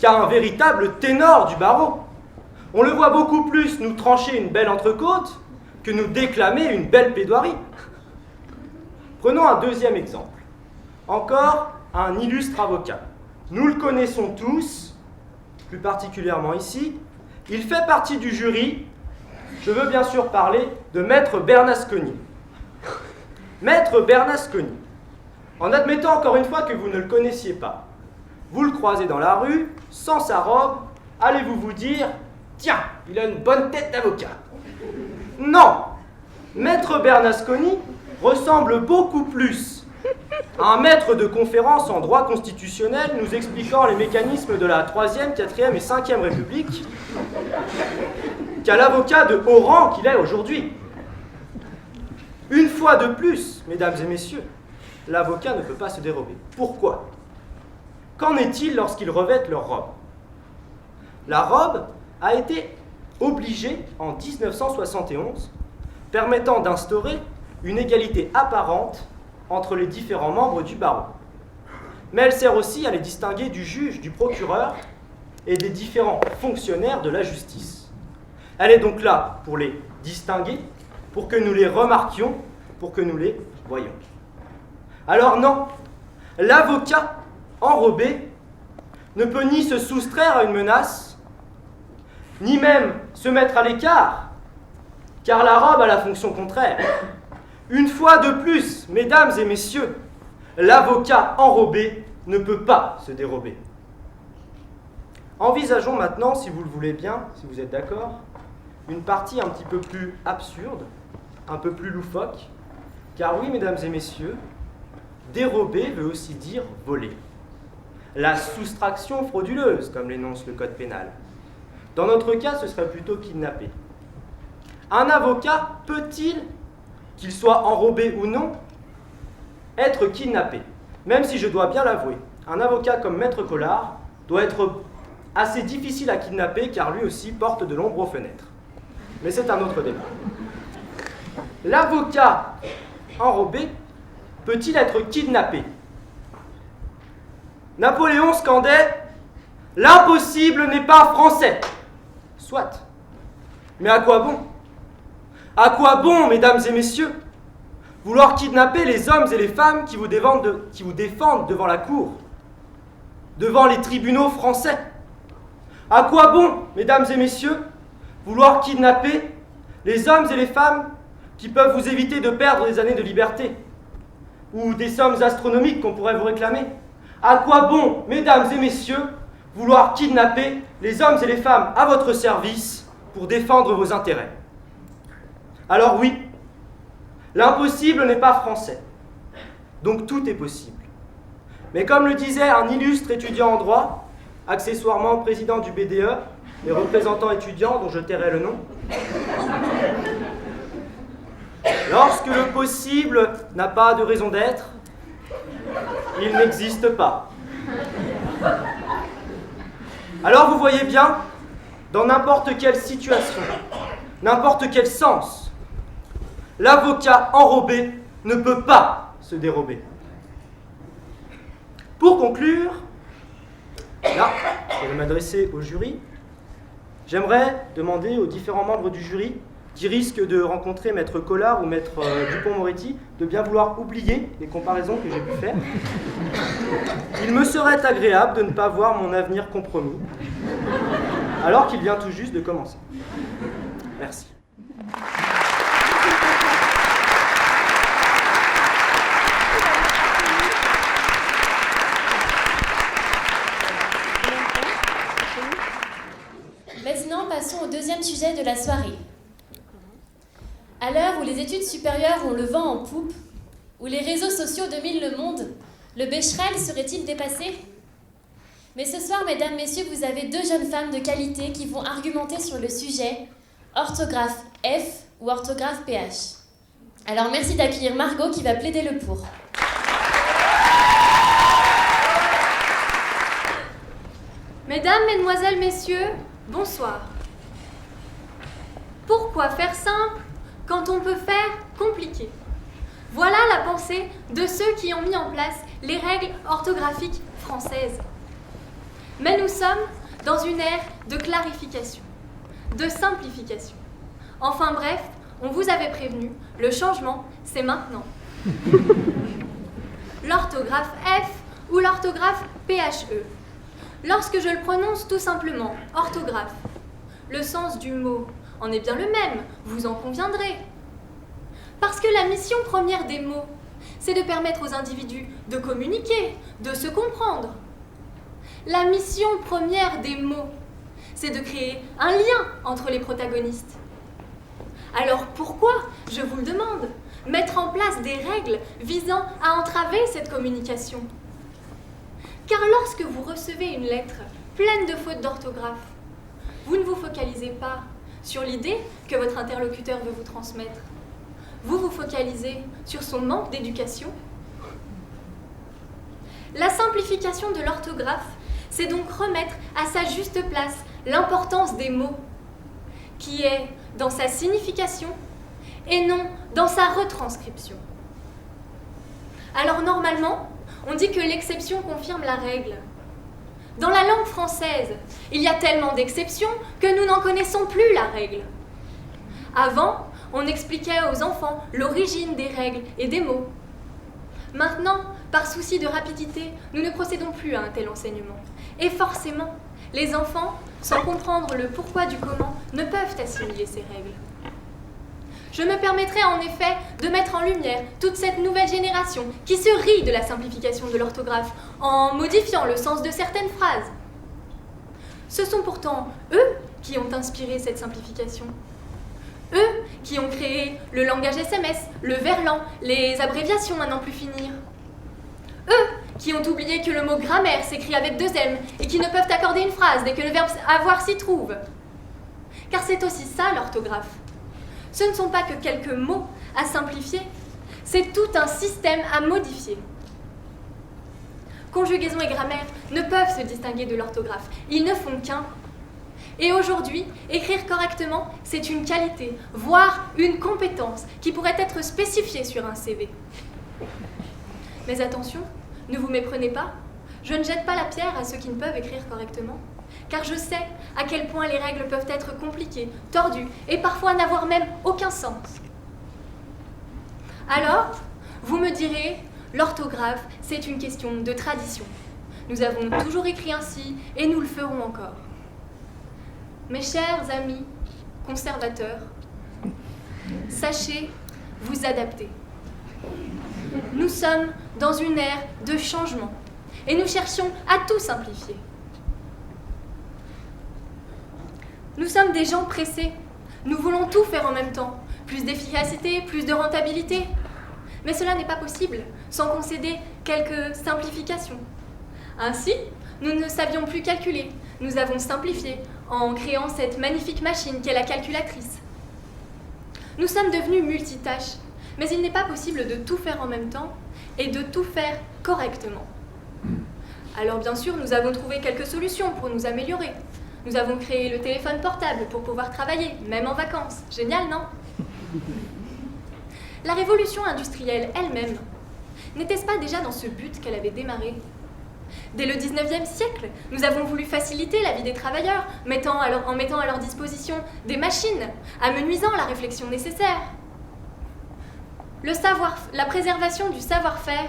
qu'à un véritable ténor du barreau. On le voit beaucoup plus nous trancher une belle entrecôte que nous déclamer une belle plaidoirie. Prenons un deuxième exemple. Encore un illustre avocat. Nous le connaissons tous, plus particulièrement ici. Il fait partie du jury. Je veux bien sûr parler de Maître Bernasconi. Maître Bernasconi, en admettant encore une fois que vous ne le connaissiez pas, vous le croisez dans la rue, sans sa robe, allez-vous vous dire « Tiens, il a une bonne tête d'avocat ». Non! Maître Bernasconi ressemble beaucoup plus à un maître de conférence en droit constitutionnel nous expliquant les mécanismes de la 3e, 4e et 5e République qu'à l'avocat de haut rang qu'il est aujourd'hui. Une fois de plus, mesdames et messieurs, l'avocat ne peut pas se dérober. Pourquoi? Qu'en est-il lorsqu'ils revêtent leur robe? La robe a été obligée en 1971, permettant d'instaurer une égalité apparente entre les différents membres du barreau. Mais elle sert aussi à les distinguer du juge, du procureur et des différents fonctionnaires de la justice. Elle est donc là pour les distinguer, pour que nous les remarquions, pour que nous les voyions. Alors non, l'avocat enrobé ne peut ni se soustraire à une menace, ni même se mettre à l'écart, car la robe a la fonction contraire. Une fois de plus, mesdames et messieurs, l'avocat enrobé ne peut pas se dérober. Envisageons maintenant, si vous le voulez bien, si vous êtes d'accord, une partie un petit peu plus absurde, un peu plus loufoque, car oui, mesdames et messieurs, dérober veut aussi dire voler. La soustraction frauduleuse, comme l'énonce le code pénal. Dans notre cas, ce serait plutôt kidnapper. Un avocat peut-il, qu'il soit enrobé ou non, être kidnappé? Même si je dois bien l'avouer, un avocat comme Maître Collard doit être assez difficile à kidnapper car lui aussi porte de l'ombre aux fenêtres. Mais c'est un autre débat. L'avocat enrobé peut-il être kidnappé? Napoléon scandait « L'impossible n'est pas français !» Soit. Mais à quoi bon? À quoi bon, mesdames et messieurs, vouloir kidnapper les hommes et les femmes qui vous défendent devant la cour, devant les tribunaux français? À quoi bon, mesdames et messieurs, vouloir kidnapper les hommes et les femmes qui peuvent vous éviter de perdre des années de liberté ou des sommes astronomiques qu'on pourrait vous réclamer? À quoi bon, mesdames et messieurs, vouloir kidnapper les hommes et les femmes à votre service pour défendre vos intérêts? Alors oui, l'impossible n'est pas français, donc tout est possible. Mais comme le disait un illustre étudiant en droit, accessoirement président du BDE et représentant étudiant dont je tairai le nom, lorsque le possible n'a pas de raison d'être, il n'existe pas. Alors vous voyez bien, dans n'importe quelle situation, n'importe quel sens, l'avocat enrobé ne peut pas se dérober. Pour conclure, là, je vais m'adresser au jury. J'aimerais demander aux différents membres du jury qui risquent de rencontrer Maître Collard ou Maître Dupond-Moretti de bien vouloir oublier les comparaisons que j'ai pu faire. Il me serait agréable de ne pas voir mon avenir compromis, alors qu'il vient tout juste de commencer. Merci. Maintenant, passons au deuxième sujet de la soirée. À l'heure où les études supérieures ont le vent en poupe, où les réseaux sociaux dominent le monde, le Becherel serait-il dépassé? Mais ce soir, mesdames, messieurs, vous avez deux jeunes femmes de qualité qui vont argumenter sur le sujet orthographe F ou orthographe PH. Alors merci d'accueillir Margot qui va plaider le pour. Mesdames, Mesdemoiselles, Messieurs, bonsoir. Pourquoi faire simple quand on peut faire compliqué? Voilà la pensée de ceux qui ont mis en place les règles orthographiques françaises. Mais nous sommes dans une ère de clarification, de simplification. Enfin bref, on vous avait prévenu, le changement, c'est maintenant. L'orthographe F ou l'orthographe PHE. Lorsque je le prononce tout simplement, orthographe, le sens du mot en est bien le même, vous en conviendrez. Parce que la mission première des mots, c'est de permettre aux individus de communiquer, de se comprendre. La mission première des mots, c'est de créer un lien entre les protagonistes. Alors pourquoi, je vous le demande, mettre en place des règles visant à entraver cette communication? Car lorsque vous recevez une lettre pleine de fautes d'orthographe, vous ne vous focalisez pas sur l'idée que votre interlocuteur veut vous transmettre. Vous vous focalisez sur son manque d'éducation. La simplification de l'orthographe, c'est donc remettre à sa juste place l'importance des mots, qui est dans sa signification et non dans sa retranscription. Alors normalement, on dit que l'exception confirme la règle. Dans la langue française, il y a tellement d'exceptions que nous n'en connaissons plus la règle. Avant, on expliquait aux enfants l'origine des règles et des mots. Maintenant, par souci de rapidité, nous ne procédons plus à un tel enseignement. Et forcément, les enfants, sans comprendre le pourquoi du comment, ne peuvent assimiler ces règles. Je me permettrai en effet de mettre en lumière toute cette nouvelle génération qui se rit de la simplification de l'orthographe en modifiant le sens de certaines phrases. Ce sont pourtant eux qui ont inspiré cette simplification. Eux qui ont créé le langage SMS, le verlan, les abréviations à n'en plus finir. Eux qui ont oublié que le mot grammaire s'écrit avec 2 M et qui ne peuvent accorder une phrase dès que le verbe avoir s'y trouve. Car c'est aussi ça l'orthographe. Ce ne sont pas que quelques mots à simplifier, c'est tout un système à modifier. Conjugaison et grammaire ne peuvent se distinguer de l'orthographe, ils ne font qu'un. Et aujourd'hui, écrire correctement, c'est une qualité, voire une compétence qui pourrait être spécifiée sur un CV. Mais attention, ne vous méprenez pas, je ne jette pas la pierre à ceux qui ne peuvent écrire correctement, car je sais à quel point les règles peuvent être compliquées, tordues et parfois n'avoir même aucun sens. Alors, vous me direz, l'orthographe, c'est une question de tradition. Nous avons toujours écrit ainsi et nous le ferons encore. Mes chers amis conservateurs, sachez vous adapter. Nous sommes dans une ère de changement et nous cherchons à tout simplifier. Nous sommes des gens pressés. Nous voulons tout faire en même temps. Plus d'efficacité, plus de rentabilité. Mais cela n'est pas possible sans concéder quelques simplifications. Ainsi, nous ne savions plus calculer. Nous avons simplifié en créant cette magnifique machine qu'est la calculatrice. Nous sommes devenus multitâches, mais il n'est pas possible de tout faire en même temps et de tout faire correctement. Alors bien sûr, nous avons trouvé quelques solutions pour nous améliorer. Nous avons créé le téléphone portable pour pouvoir travailler, même en vacances. Génial, non? La révolution industrielle elle-même, n'était-ce pas déjà dans ce but qu'elle avait démarré? Dès le 19e siècle, nous avons voulu faciliter la vie des travailleurs, en mettant à leur disposition des machines, amenuisant la réflexion nécessaire. La préservation du savoir-faire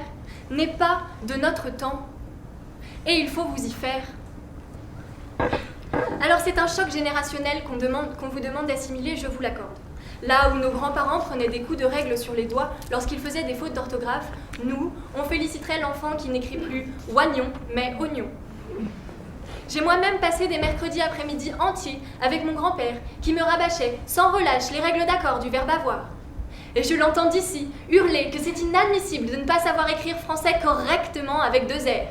n'est pas de notre temps, et il faut vous y faire. Alors c'est un choc générationnel qu'on vous demande d'assimiler, je vous l'accorde. Là où nos grands-parents prenaient des coups de règle sur les doigts lorsqu'ils faisaient des fautes d'orthographe, nous, on féliciterait l'enfant qui n'écrit plus oignon, mais oignon. J'ai moi-même passé des mercredis après-midi entiers avec mon grand-père qui me rabâchait sans relâche les règles d'accord du verbe avoir. Et je l'entends d'ici hurler que c'est inadmissible de ne pas savoir écrire français correctement avec 2 R.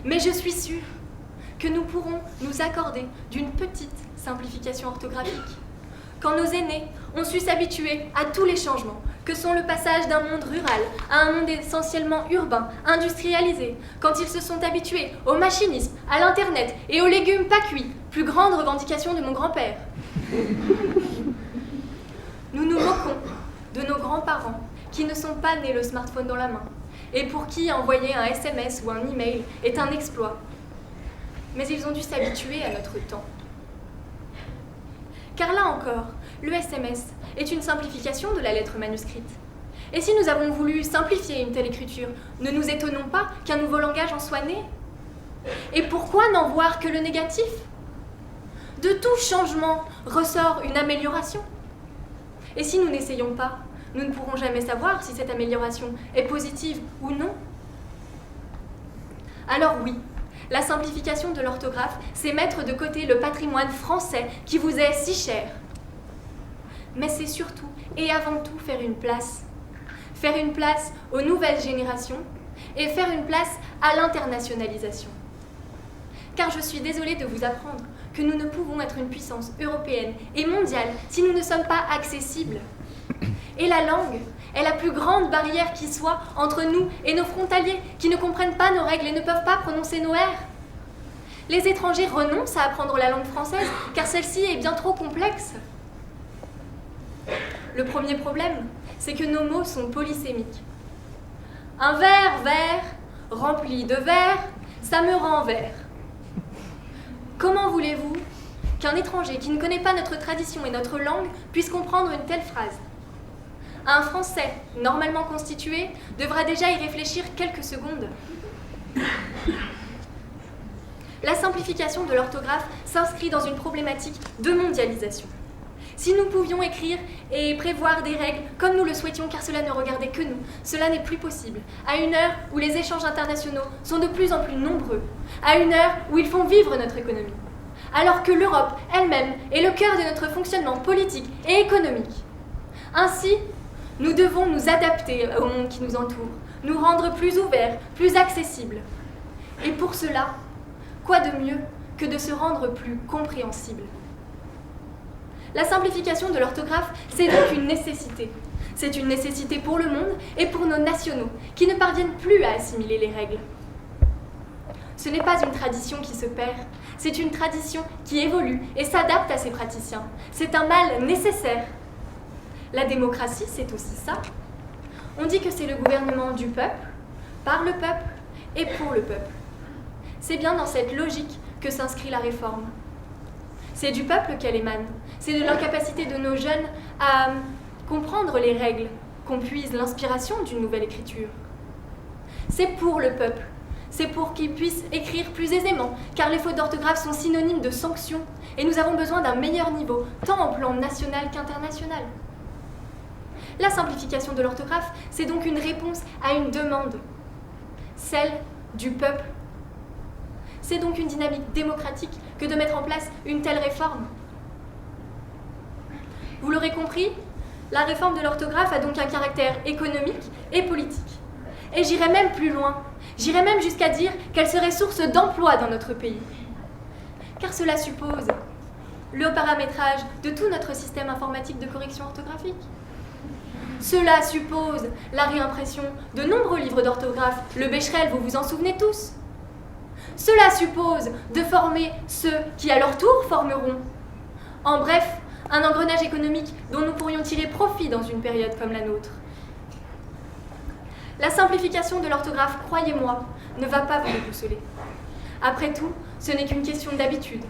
Mais je suis sûre que nous pourrons nous accorder d'une petite simplification orthographique. Quand nos aînés ont su s'habituer à tous les changements, que sont le passage d'un monde rural à un monde essentiellement urbain, industrialisé, quand ils se sont habitués au machinisme, à l'internet et aux légumes pas cuits, plus grande revendication de mon grand-père. Nous nous moquons de nos grands-parents qui ne sont pas nés le smartphone dans la main et pour qui envoyer un SMS ou un email est un exploit. Mais ils ont dû s'habituer à notre temps. Car là encore, le SMS est une simplification de la lettre manuscrite. Et si nous avons voulu simplifier une telle écriture, ne nous étonnons pas qu'un nouveau langage en soit né. Et pourquoi n'en voir que le négatif? De tout changement ressort une amélioration. Et si nous n'essayons pas, nous ne pourrons jamais savoir si cette amélioration est positive ou non. Alors oui, la simplification de l'orthographe, c'est mettre de côté le patrimoine français qui vous est si cher. Mais c'est surtout et avant tout faire une place. Faire une place aux nouvelles générations et faire une place à l'internationalisation. Car je suis désolée de vous apprendre que nous ne pouvons être une puissance européenne et mondiale si nous ne sommes pas accessibles. Et la langue est la plus grande barrière qui soit entre nous et nos frontaliers qui ne comprennent pas nos règles et ne peuvent pas prononcer nos R. Les étrangers renoncent à apprendre la langue française car celle-ci est bien trop complexe. Le premier problème, c'est que nos mots sont polysémiques. Un verre vert rempli de verre, ça me rend vert. Comment voulez-vous qu'un étranger qui ne connaît pas notre tradition et notre langue puisse comprendre une telle phrase. Un Français normalement constitué devra déjà y réfléchir quelques secondes. La simplification de l'orthographe s'inscrit dans une problématique de mondialisation. Si nous pouvions écrire et prévoir des règles comme nous le souhaitions, car cela ne regardait que nous, cela n'est plus possible. À une heure où les échanges internationaux sont de plus en plus nombreux, à une heure où ils font vivre notre économie, alors que l'Europe elle-même est le cœur de notre fonctionnement politique et économique. Ainsi, nous devons nous adapter au monde qui nous entoure, nous rendre plus ouverts, plus accessibles. Et pour cela, quoi de mieux que de se rendre plus compréhensible? La simplification de l'orthographe, c'est donc une nécessité. C'est une nécessité pour le monde et pour nos nationaux, qui ne parviennent plus à assimiler les règles. Ce n'est pas une tradition qui se perd, c'est une tradition qui évolue et s'adapte à ses praticiens. C'est un mal nécessaire. La démocratie, c'est aussi ça. On dit que c'est le gouvernement du peuple, par le peuple et pour le peuple. C'est bien dans cette logique que s'inscrit la réforme. C'est du peuple qu'elle émane. C'est de l'incapacité de nos jeunes à comprendre les règles qu'on puise l'inspiration d'une nouvelle écriture. C'est pour le peuple. C'est pour qu'ils puissent écrire plus aisément, car les fautes d'orthographe sont synonymes de sanctions, et nous avons besoin d'un meilleur niveau, tant au plan national qu'international. La simplification de l'orthographe, c'est donc une réponse à une demande, celle du peuple. C'est donc une dynamique démocratique que de mettre en place une telle réforme. Vous l'aurez compris, la réforme de l'orthographe a donc un caractère économique et politique. Et j'irai même plus loin. J'irai même jusqu'à dire qu'elle serait source d'emploi dans notre pays. Car cela suppose le paramétrage de tout notre système informatique de correction orthographique. Cela suppose la réimpression de nombreux livres d'orthographe. Le Becherel, vous vous en souvenez tous. Cela suppose de former ceux qui, à leur tour, formeront. En bref, un engrenage économique dont nous pourrions tirer profit dans une période comme la nôtre. La simplification de l'orthographe, croyez-moi, ne va pas vous déboussoler. Après tout, ce n'est qu'une question d'habitude.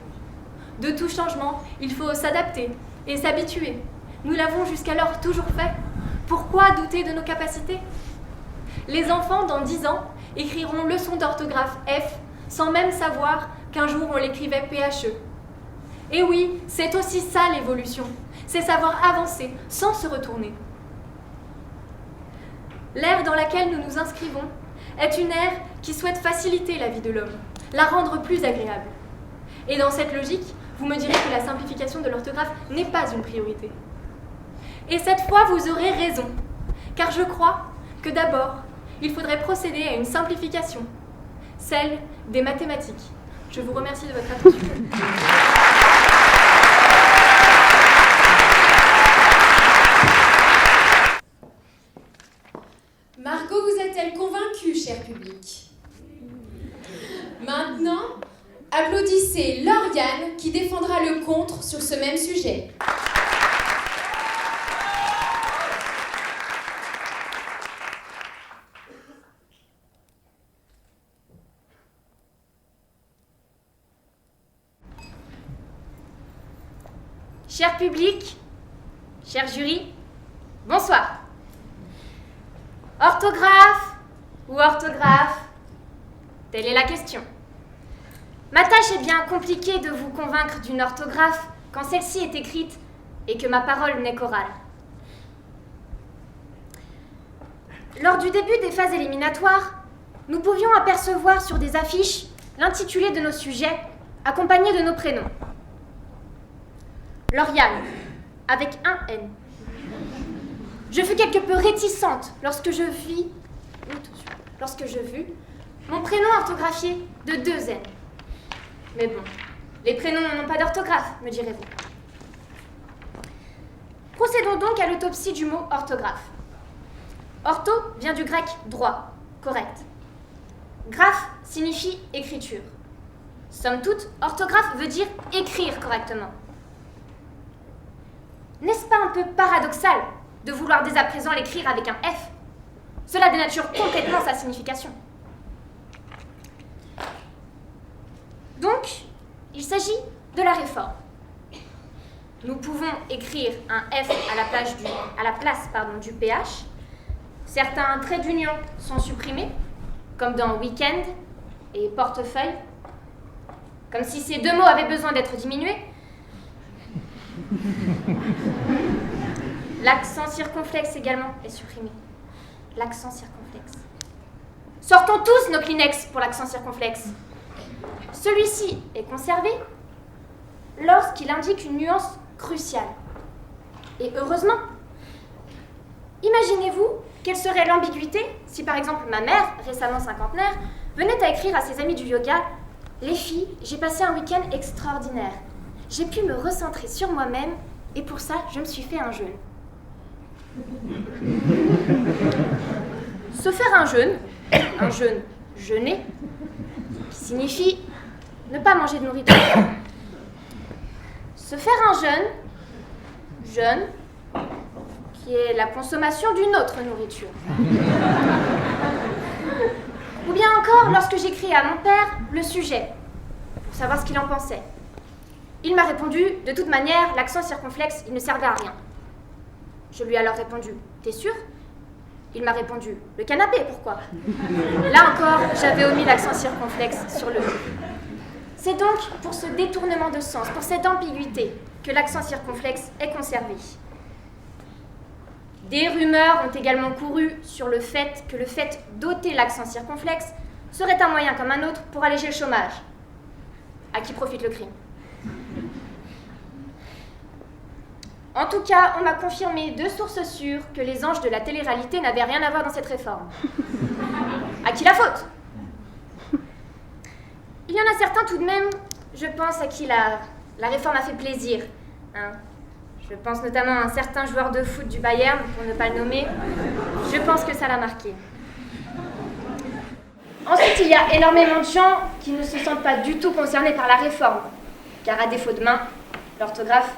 De tout changement, il faut s'adapter et s'habituer. Nous l'avons jusqu'alors toujours fait. Pourquoi douter de nos capacités? Les enfants, dans 10 ans, écriront leçon d'orthographe F sans même savoir qu'un jour on l'écrivait PHE. Et oui, c'est aussi ça l'évolution, c'est savoir avancer sans se retourner. L'ère dans laquelle nous nous inscrivons est une ère qui souhaite faciliter la vie de l'homme, la rendre plus agréable. Et dans cette logique, vous me direz que la simplification de l'orthographe n'est pas une priorité. Et cette fois, vous aurez raison, car je crois que d'abord, il faudrait procéder à une simplification, celle des mathématiques. Je vous remercie de votre attention. Margot vous a-t-elle convaincu, cher public? Maintenant, applaudissez Lauriane qui défendra le contre sur ce même sujet. Cher public, cher jury, bonsoir. Orthographe ou orthographe? Telle est la question. Ma tâche est bien compliquée de vous convaincre d'une orthographe quand celle-ci est écrite et que ma parole n'est qu'orale. Lors du début des phases éliminatoires, nous pouvions apercevoir sur des affiches l'intitulé de nos sujets accompagné de nos prénoms. Lauriane, avec un N. Je fus quelque peu réticente lorsque je vis mon prénom orthographié de 2 N. Mais bon, les prénoms n'ont pas d'orthographe, me direz-vous. Procédons donc à l'autopsie du mot orthographe. Ortho vient du grec droit, correct. Graphe signifie écriture. Somme toute, orthographe veut dire écrire correctement. N'est-ce pas un peu paradoxal de vouloir dès à présent l'écrire avec un F? Cela dénature complètement sa signification. Donc, il s'agit de la réforme. nous pouvons écrire un F à la place du PH. Certains traits d'union sont supprimés, comme dans week-end et portefeuille, comme si ces deux mots avaient besoin d'être diminués. L'accent circonflexe également est supprimé. L'accent circonflexe. Sortons tous nos Kleenex pour l'accent circonflexe. Celui-ci est conservé lorsqu'il indique une nuance cruciale. Et heureusement. Imaginez-vous quelle serait l'ambiguïté si par exemple ma mère, récemment cinquantenaire, venait à écrire à ses amis du yoga « Les filles, j'ai passé un week-end extraordinaire. J'ai pu me recentrer sur moi-même et pour ça, je me suis fait un jeûne. » Se faire un jeûne jeûner, qui signifie ne pas manger de nourriture. Se faire un jeûne, qui est la consommation d'une autre nourriture. Ou bien encore, lorsque j'écris à mon père le sujet, pour savoir ce qu'il en pensait. Il m'a répondu, de toute manière, l'accent circonflexe, il ne servait à rien. Je lui ai alors répondu, t'es sûr ? Il m'a répondu, le canapé, pourquoi ? Là encore, j'avais omis l'accent circonflexe sur le « C'est donc pour ce détournement de sens, pour cette ambiguïté, que l'accent circonflexe est conservé. Des rumeurs ont également couru sur le fait que le fait d'ôter l'accent circonflexe serait un moyen comme un autre pour alléger le chômage. À qui profite le crime ? En tout cas, on m'a confirmé de sources sûres que les anges de la télé-réalité n'avaient rien à voir dans cette réforme. À qui la faute ? Il y en a certains tout de même, je pense, à qui la réforme a fait plaisir. Hein. Je pense notamment à un certain joueur de foot du Bayern, pour ne pas le nommer. Je pense que ça l'a marqué. Ensuite, il y a énormément de gens qui ne se sentent pas du tout concernés par la réforme, car à défaut de main, l'orthographe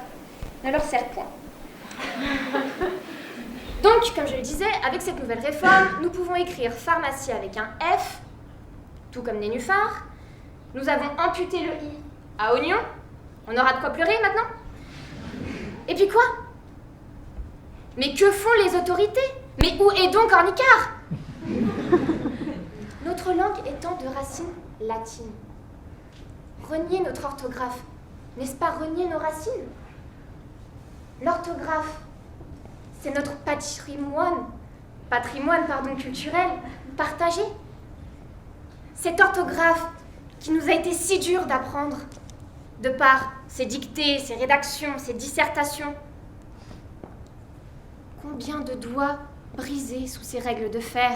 ne leur sert point. Donc, comme je le disais, avec cette nouvelle réforme, nous pouvons écrire pharmacie avec un F, tout comme nénuphar. Nous avons amputé le I à oignon. On aura de quoi pleurer maintenant. Et puis quoi ? Mais que font les autorités ? Mais où est donc Ornicart ? Notre langue étant de racines latines. Renier notre orthographe, n'est-ce pas renier nos racines ? L'orthographe, c'est notre patrimoine culturel, partagé. Cette orthographe qui nous a été si dur d'apprendre, de par ses dictées, ses rédactions, ses dissertations. Combien de doigts brisés sous ces règles de fer ?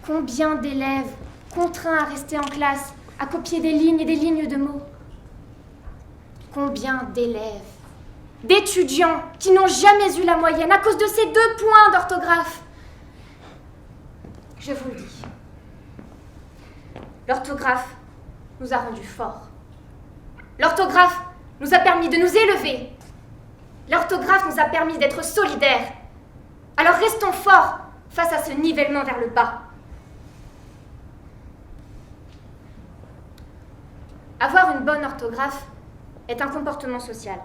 Combien d'élèves contraints à rester en classe, à copier des lignes et des lignes de mots ? Combien d'élèves, d'étudiants qui n'ont jamais eu la moyenne à cause de ces 2 points d'orthographe ? Je vous le dis, l'orthographe nous a rendus forts. L'orthographe nous a permis de nous élever. L'orthographe nous a permis d'être solidaires. Alors restons forts face à ce nivellement vers le bas. Avoir une bonne orthographe est un comportement social.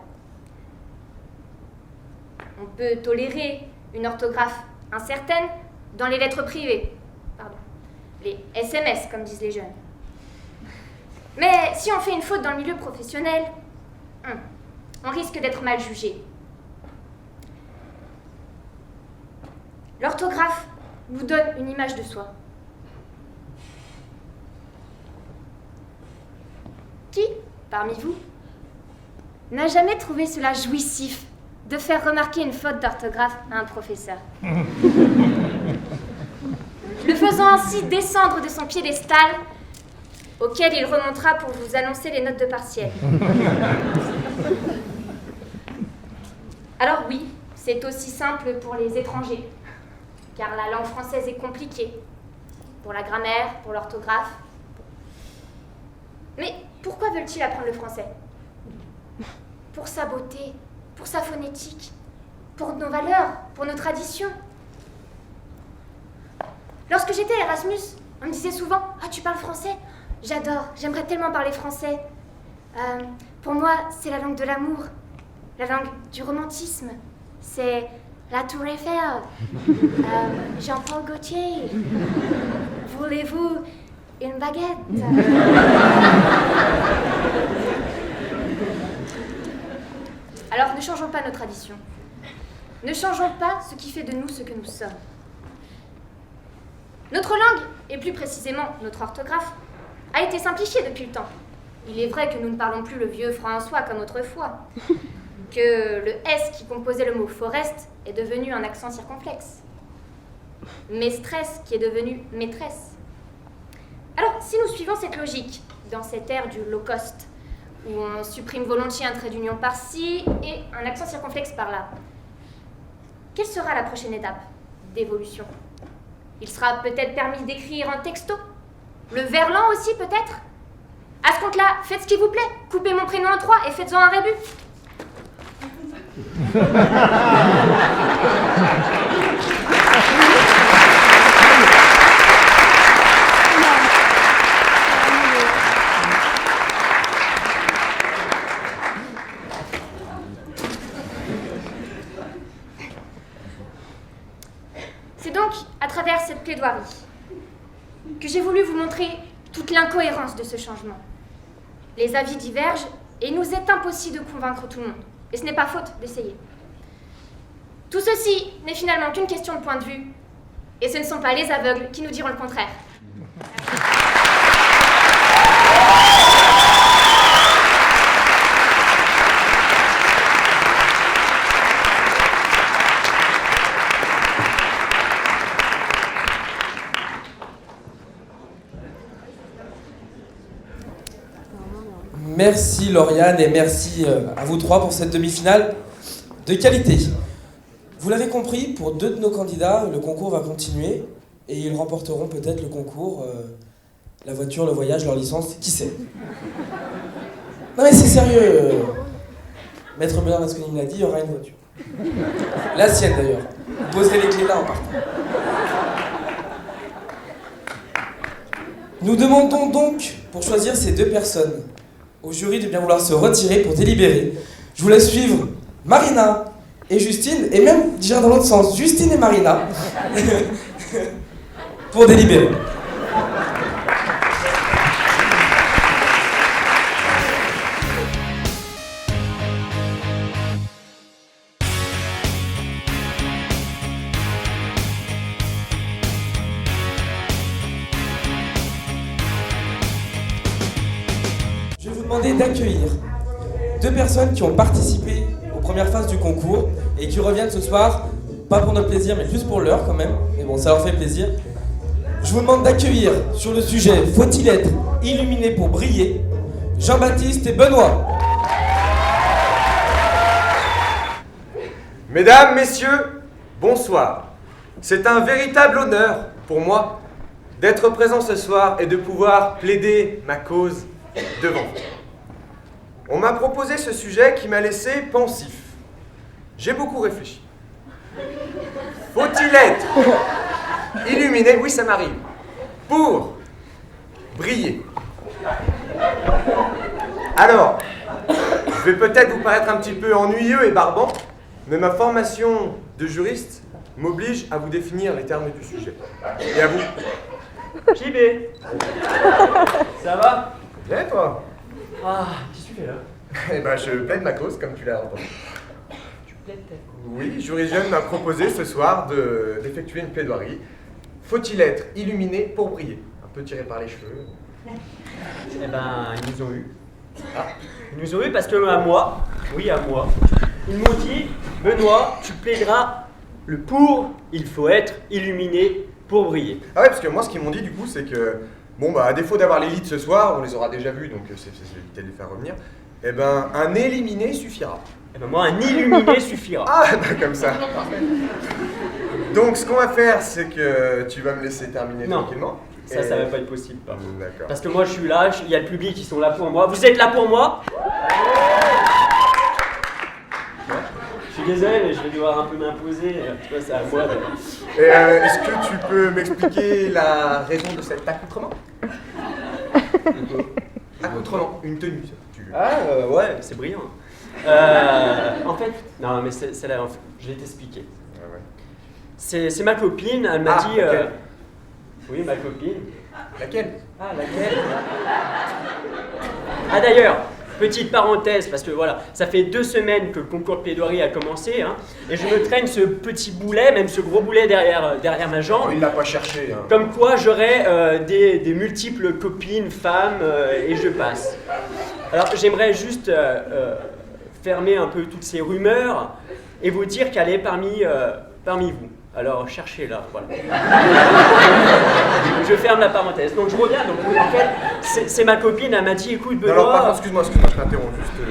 On peut tolérer une orthographe incertaine dans les lettres privées, les SMS comme disent les jeunes. Mais si on fait une faute dans le milieu professionnel, on risque d'être mal jugé. L'orthographe nous donne une image de soi. Qui, parmi vous, n'a jamais trouvé cela jouissif de faire remarquer une faute d'orthographe à un professeur, le faisant ainsi descendre de son piédestal auquel il remontera pour vous annoncer les notes de partiel. Alors oui, c'est aussi simple pour les étrangers, car la langue française est compliquée, pour la grammaire, pour l'orthographe. Mais pourquoi veulent-ils apprendre le français ? Pour sa beauté, pour sa phonétique, pour nos valeurs, pour nos traditions. Lorsque j'étais à Erasmus, on me disait souvent « Ah, tu parles français ? J'adore, j'aimerais tellement parler français. Pour moi, c'est la langue de l'amour. la langue du romantisme. C'est la Tour Eiffel, Jean-Paul Gaultier. Voulez-vous une baguette? Alors ne changeons pas nos traditions. Ne changeons pas ce qui fait de nous ce que nous sommes. Notre langue, et plus précisément notre orthographe, a été simplifiée depuis le temps. Il est vrai que nous ne parlons plus le vieux François comme autrefois, que le S qui composait le mot forest est devenu un accent circonflexe, maîtresse qui est devenue maîtresse. Alors, si nous suivons cette logique, dans cette ère du low cost, où on supprime volontiers un trait d'union par-ci et un accent circonflexe par-là, quelle sera la prochaine étape d'évolution? Il sera peut-être permis d'écrire un texto? Le verlan aussi, peut-être? À ce compte-là, faites ce qu'il vous plaît. Coupez mon prénom en 3 et faites-en un rébut. C'est donc à travers cette plaidoirie que j'ai voulu vous montrer toute l'incohérence de ce changement. Les avis divergent et il nous est impossible de convaincre tout le monde. Et ce n'est pas faute d'essayer. Tout ceci n'est finalement qu'une question de point de vue, et ce ne sont pas les aveugles qui nous diront le contraire. Merci Lauriane et merci à vous trois pour cette demi-finale de qualité. Vous l'avez compris, pour 2 de nos candidats, le concours va continuer et ils remporteront peut-être le concours, la voiture, le voyage, leur licence, qui sait. Non mais c'est sérieux, Maître Bernasconi me l'a dit, il y aura une voiture. La sienne d'ailleurs. Vous poserez les clés là en partant. Nous demandons donc, pour choisir ces 2 personnes, au jury de bien vouloir se retirer pour délibérer. Je vous laisse suivre Marina et Justine, et même dire dans l'autre sens, Justine et Marina, pour délibérer. Je vais vous demander d'accueillir 2 personnes qui ont participé aux premières phases du concours et qui reviennent ce soir, pas pour notre plaisir, mais juste pour l'heure quand même. Mais bon, ça leur fait plaisir. Je vous demande d'accueillir sur le sujet « Faut-il être illuminé pour briller ?» Jean-Baptiste et Benoît. Mesdames, messieurs, bonsoir. C'est un véritable honneur pour moi d'être présent ce soir et de pouvoir plaider ma cause devant vous. On m'a proposé ce sujet qui m'a laissé pensif. J'ai beaucoup réfléchi. Faut-il être illuminé, oui ça m'arrive, pour briller? Alors, je vais peut-être vous paraître un petit peu ennuyeux et barbant, mais ma formation de juriste m'oblige à vous définir les termes du sujet. Et à vous. JB, ça va? Bien toi? Ah, qu'est-ce que tu fais là? Eh ben, je plaide ma cause, comme tu l'as entendu. Tu plaides ta cause? Oui, Jury Jeune m'a proposé ce soir d'effectuer une plaidoirie. Faut-il être illuminé pour briller? Un peu tiré par les cheveux. Eh ben, ils nous ont eu. Ah, ils nous ont eu parce que à moi, ils m'ont dit, Benoît, tu plaideras le pour, il faut être illuminé pour briller. Ah ouais, parce que moi, ce qu'ils m'ont dit, du coup, c'est que, bon, bah, à défaut d'avoir l'élite ce soir, on les aura déjà vus, donc c'est éviter de les faire revenir, eh ben, un éliminé suffira. Eh ben, moi, un illuminé suffira. Ah, bah, comme ça, parfait. Donc, ce qu'on va faire, c'est que tu vas me laisser terminer tranquillement. Ça va pas être possible, par contre. D'accord. Parce que moi, je suis là, il y a le public qui sont là pour moi. Vous êtes là pour moi? Je suis désolé, mais je vais devoir un peu m'imposer. Tu vois, c'est à moi. Et est-ce que tu peux m'expliquer la raison de cet accoutrement? Accoutrement, une tenue, ça. Ah, ouais, c'est brillant. En fait, non, mais c'est là, en fait, je vais t'expliquer. C'est ma copine, elle m'a dit... Oui, ma copine. Laquelle? Ah, laquelle? Ah, d'ailleurs, petite parenthèse, parce que voilà, ça fait 2 semaines que le concours de plaidoirie a commencé, hein, et je me traîne ce petit boulet, même ce gros boulet derrière ma jambe. Oh, il l'a pas cherché. Hein. Comme quoi j'aurais des multiples copines, femmes, et je passe. Alors j'aimerais juste fermer un peu toutes ces rumeurs et vous dire qu'elle est parmi vous. Alors cherchez-la, voilà. Je ferme la parenthèse. Donc je reviens, donc en fait, c'est ma copine, elle m'a dit, écoute Benoît... Non, par contre, excuse-moi, je t'interromps juste une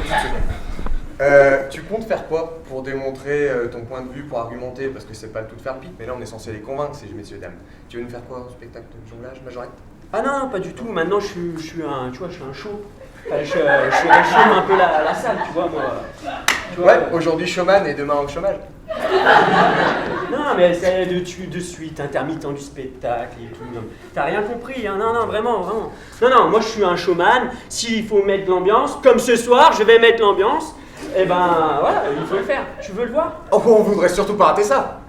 petite seconde. Tu comptes faire quoi pour démontrer ton point de vue, pour argumenter? Parce que c'est pas le tout de faire pipe, mais là on est censé les convaincre, ces messieurs dames. Tu veux nous faire quoi au spectacle de jonglage, majorette? Ah non, pas du tout. Maintenant je suis un show. Enfin, je chôme un peu la salle, tu vois, moi. Tu vois, aujourd'hui showman et demain au chômage. Non, mais c'est de suite, intermittent du spectacle et tout. T'as rien compris, hein? Non, vraiment. Non, moi je suis un showman. S'il faut mettre l'ambiance, comme ce soir, je vais mettre l'ambiance. Et ben voilà, il faut le faire. Tu veux le voir? Oh, on voudrait surtout pas rater ça.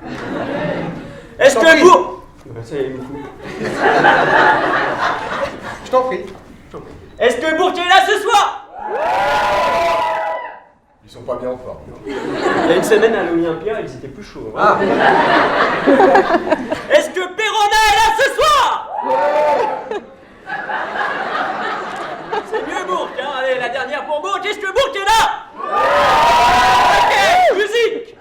Est-ce que vous... C'est beaucoup. Je t'en prie. Est-ce que Bourg est là ce soir? Ils sont pas bien en forme. Il y a une semaine à l'Olympia, ils étaient plus chauds. Hein. Ah. Est-ce que Perrona est là ce soir? C'est mieux Bourg, hein. Allez, la dernière pour Bourg. Est-ce que Bourg est là? Ok, musique.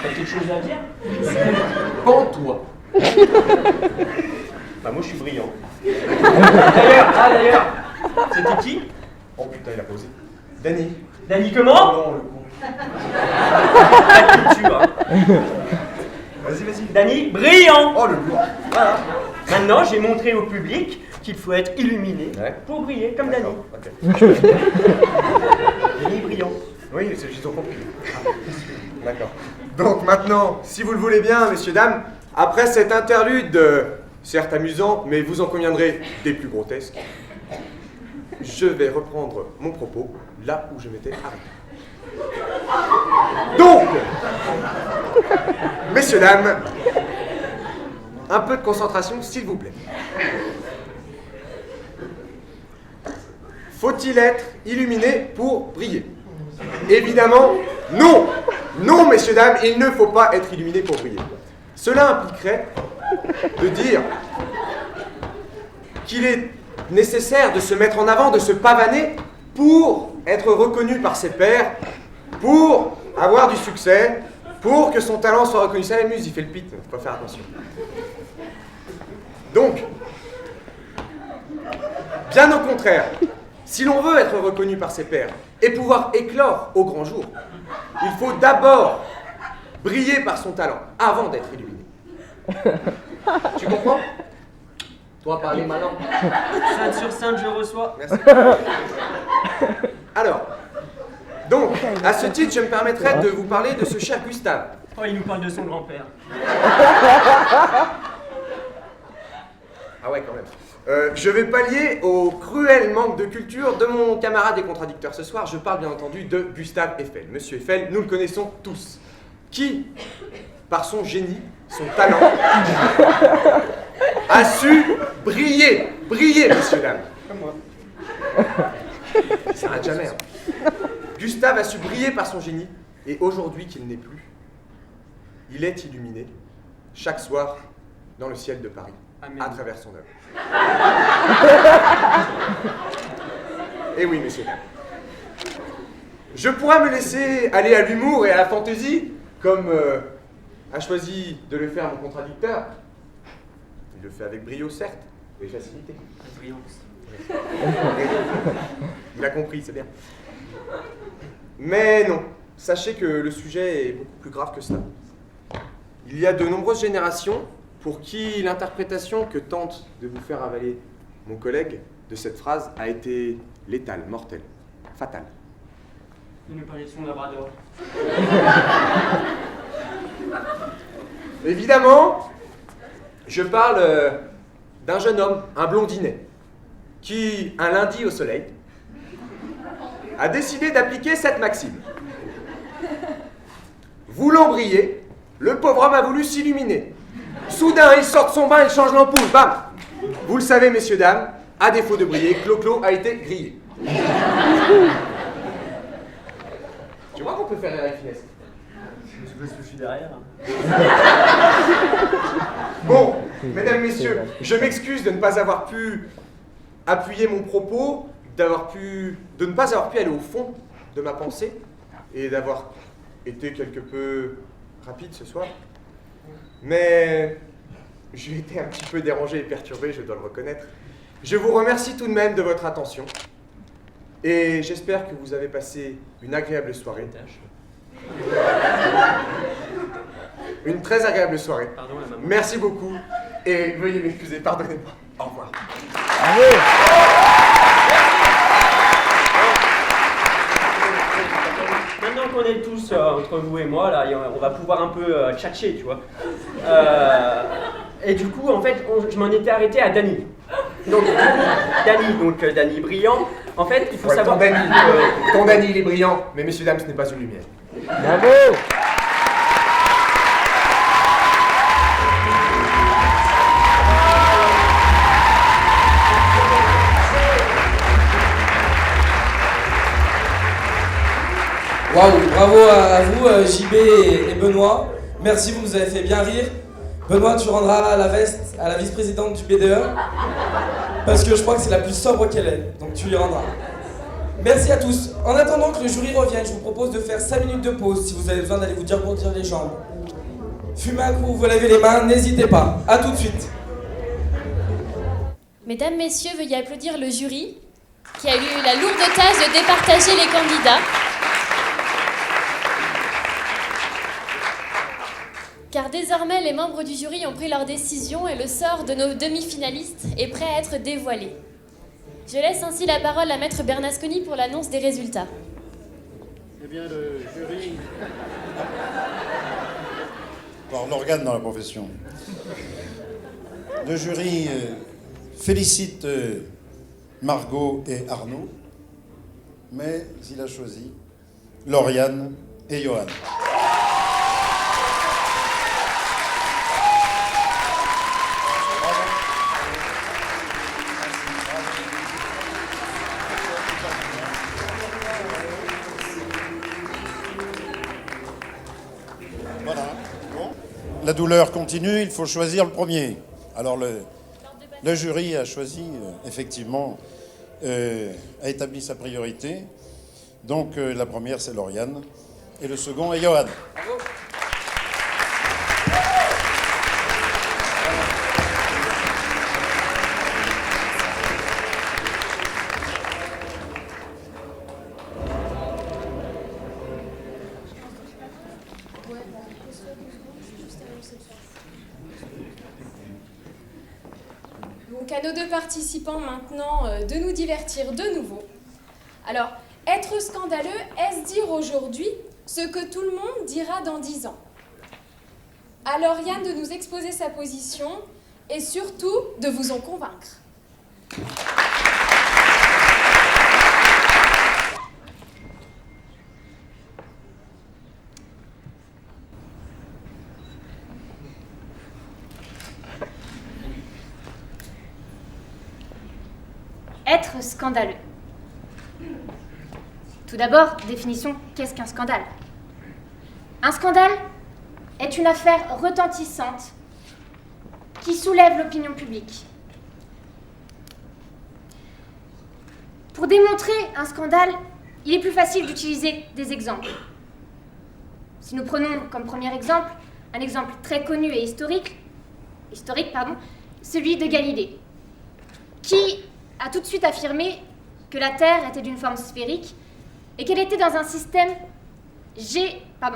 T'as quelque chose à dire? Pends-toi. Bah moi je suis brillant. D'ailleurs, c'était qui? Oh putain, il a posé. Danny. Danny comment? Non, le con. La culture, hein. Vas-y. Danny brillant. Oh le lourd. Voilà. Maintenant j'ai montré au public qu'il faut être illuminé pour briller comme Danny. Okay. Danny brillant. Oui, j'ai tout compris. D'accord. Donc maintenant, si vous le voulez bien, messieurs, dames, après cet interlude, certes amusant, mais vous en conviendrez des plus grotesques, je vais reprendre mon propos là où je m'étais arrêté. Donc, messieurs, dames, un peu de concentration, s'il vous plaît. Faut-il être illuminé pour briller? Évidemment, non! Non, messieurs, dames, il ne faut pas être illuminé pour briller. Cela impliquerait de dire qu'il est nécessaire de se mettre en avant, de se pavaner pour être reconnu par ses pairs, pour avoir du succès, pour que son talent soit reconnu. Ça l'amuse, il fait le pit, il faut faire attention. Donc, bien au contraire, si l'on veut être reconnu par ses pairs et pouvoir éclore au grand jour, il faut d'abord briller par son talent avant d'être illuminé. Tu comprends? Toi, parler malin. Sainte sur sainte, je reçois. Merci. Alors, donc, à ce titre, je me permettrai de vous parler de ce cher Gustave. Oh, il nous parle de son grand-père. Ah ouais, quand même. Je vais pallier au cruel manque de culture de mon camarade et contradicteur ce soir. Je parle bien entendu de Gustave Eiffel. Monsieur Eiffel, nous le connaissons tous. Qui, par son génie, son talent, a su briller. Briller, messieurs, dames. Comme moi. Ça s'arrête jamais. Hein. Gustave a su briller par son génie. Et aujourd'hui qu'il n'est plus, il est illuminé chaque soir dans le ciel de Paris. Amen. À travers son œuvre. Et oui, messieurs, dames. Je pourrais me laisser aller à l'humour et à la fantaisie, comme a choisi de le faire mon contradicteur. Il le fait avec brio, certes, Les facilités. Brillance. Il a compris, c'est bien. Mais non, sachez que le sujet est beaucoup plus grave que cela. Il y a de nombreuses générations pour qui l'interprétation que tente de vous faire avaler mon collègue de cette phrase a été létale, mortelle, fatale. Il nous parlait de son labrador. Évidemment, je parle d'un jeune homme, un blondinet, qui, un lundi au soleil, a décidé d'appliquer cette maxime. Voulant briller, le pauvre homme a voulu s'illuminer. Soudain, il sort de son bain, il change l'ampoule, bam! Vous le savez, messieurs, dames, à défaut de briller, Clo-Clo a été grillé. Tu vois qu'on peut faire avec finesse. Je suis derrière. Bon, mesdames, messieurs, je m'excuse de ne pas avoir pu appuyer mon propos, de ne pas avoir pu aller au fond de ma pensée et d'avoir été quelque peu rapide ce soir. Mais j'ai été un petit peu dérangé et perturbé, je dois le reconnaître. Je vous remercie tout de même de votre attention et j'espère que vous avez passé une agréable soirée. Une très agréable soirée. Pardon, la maman. Merci beaucoup et veuillez m'excuser, pardonnez-moi. Au revoir. Maintenant qu'on est tous entre vous et moi, là, on va pouvoir un peu tchatcher, tu vois. Et du coup, en fait, je m'en étais arrêté à Dany. Donc, Dany brillant. En fait, il faut Ouais, savoir... ton Dany, il est brillant, mais messieurs, dames, ce n'est pas une lumière. Bravo! Waouh, bravo à vous, JB et Benoît. Merci, vous nous avez fait bien rire. Benoît, tu rendras la veste à la vice-présidente du BDE, parce que je crois que c'est la plus sobre qu'elle est, donc tu lui rendras. Merci à tous. En attendant que le jury revienne, je vous propose de faire 5 minutes de pause si vous avez besoin d'aller vous dégourdir les jambes. Fumez un coup, vous levez les mains, n'hésitez pas. À tout de suite. Mesdames, messieurs, veuillez applaudir le jury qui a eu la lourde tâche de départager les candidats. Car désormais, les membres du jury ont pris leur décision et le sort de nos demi-finalistes est prêt à être dévoilé. Je laisse ainsi la parole à Maître Bernasconi pour l'annonce des résultats. Eh bien, le jury... Bon, l'organe dans la profession. Le jury félicite Margot et Arnaud, mais il a choisi Lauriane et Johan. Voilà. Bon. La douleur continue, il faut choisir le premier. Alors le jury a choisi, effectivement, a établi sa priorité. Donc la première c'est Lauriane et le second est Johan. Bravo. Donc à nos deux participants maintenant de nous divertir de nouveau. Alors, être scandaleux, est-ce dire aujourd'hui ce que tout le monde dira dans 10 ans? Alors Yann de nous exposer sa position et surtout de vous en convaincre. Être scandaleux. Tout d'abord, définition, qu'est-ce qu'un scandale? Un scandale est une affaire retentissante qui soulève l'opinion publique. Pour démontrer un scandale, il est plus facile d'utiliser des exemples. Si nous prenons comme premier exemple un exemple très connu et historique, celui de Galilée. qui a tout de suite affirmé que la Terre était d'une forme sphérique et qu'elle était dans un système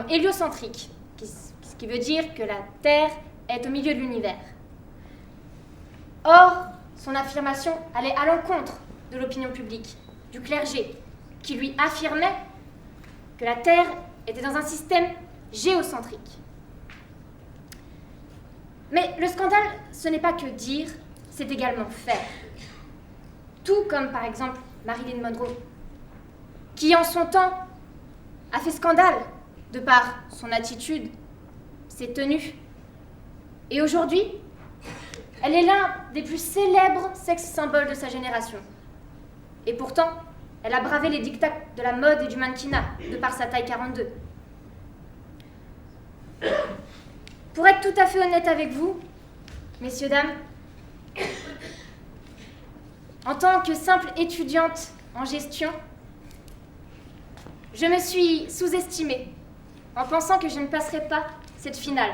héliocentrique, ce qui veut dire que la Terre est au milieu de l'univers. Or, son affirmation allait à l'encontre de l'opinion publique, du clergé, qui lui affirmait que la Terre était dans un système géocentrique. Mais le scandale, ce n'est pas que dire, c'est également faire. Tout comme, par exemple, Marilyn Monroe, qui en son temps a fait scandale de par son attitude, ses tenues. Et aujourd'hui, elle est l'un des plus célèbres sex-symboles de sa génération. Et pourtant, elle a bravé les dictats de la mode et du mannequinat, de par sa taille 42. Pour être tout à fait honnête avec vous, messieurs, dames, en tant que simple étudiante en gestion, je me suis sous-estimée en pensant que je ne passerais pas cette finale.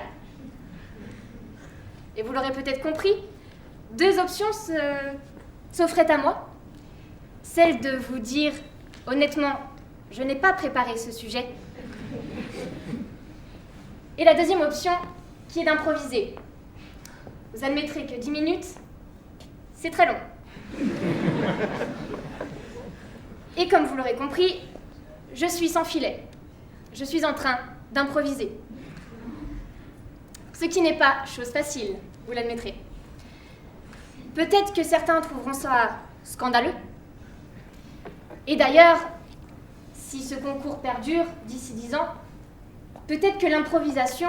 Et vous l'aurez peut-être compris, 2 options s'offraient à moi. Celle de vous dire, honnêtement, je n'ai pas préparé ce sujet. Et la deuxième option, qui est d'improviser. Vous admettrez que 10 minutes, c'est très long. Et comme vous l'aurez compris, je suis sans filet. Je suis en train d'improviser. Ce qui n'est pas chose facile, vous l'admettrez. Peut-être que certains trouveront ça scandaleux. Et d'ailleurs, si ce concours perdure d'ici 10 ans, peut-être que l'improvisation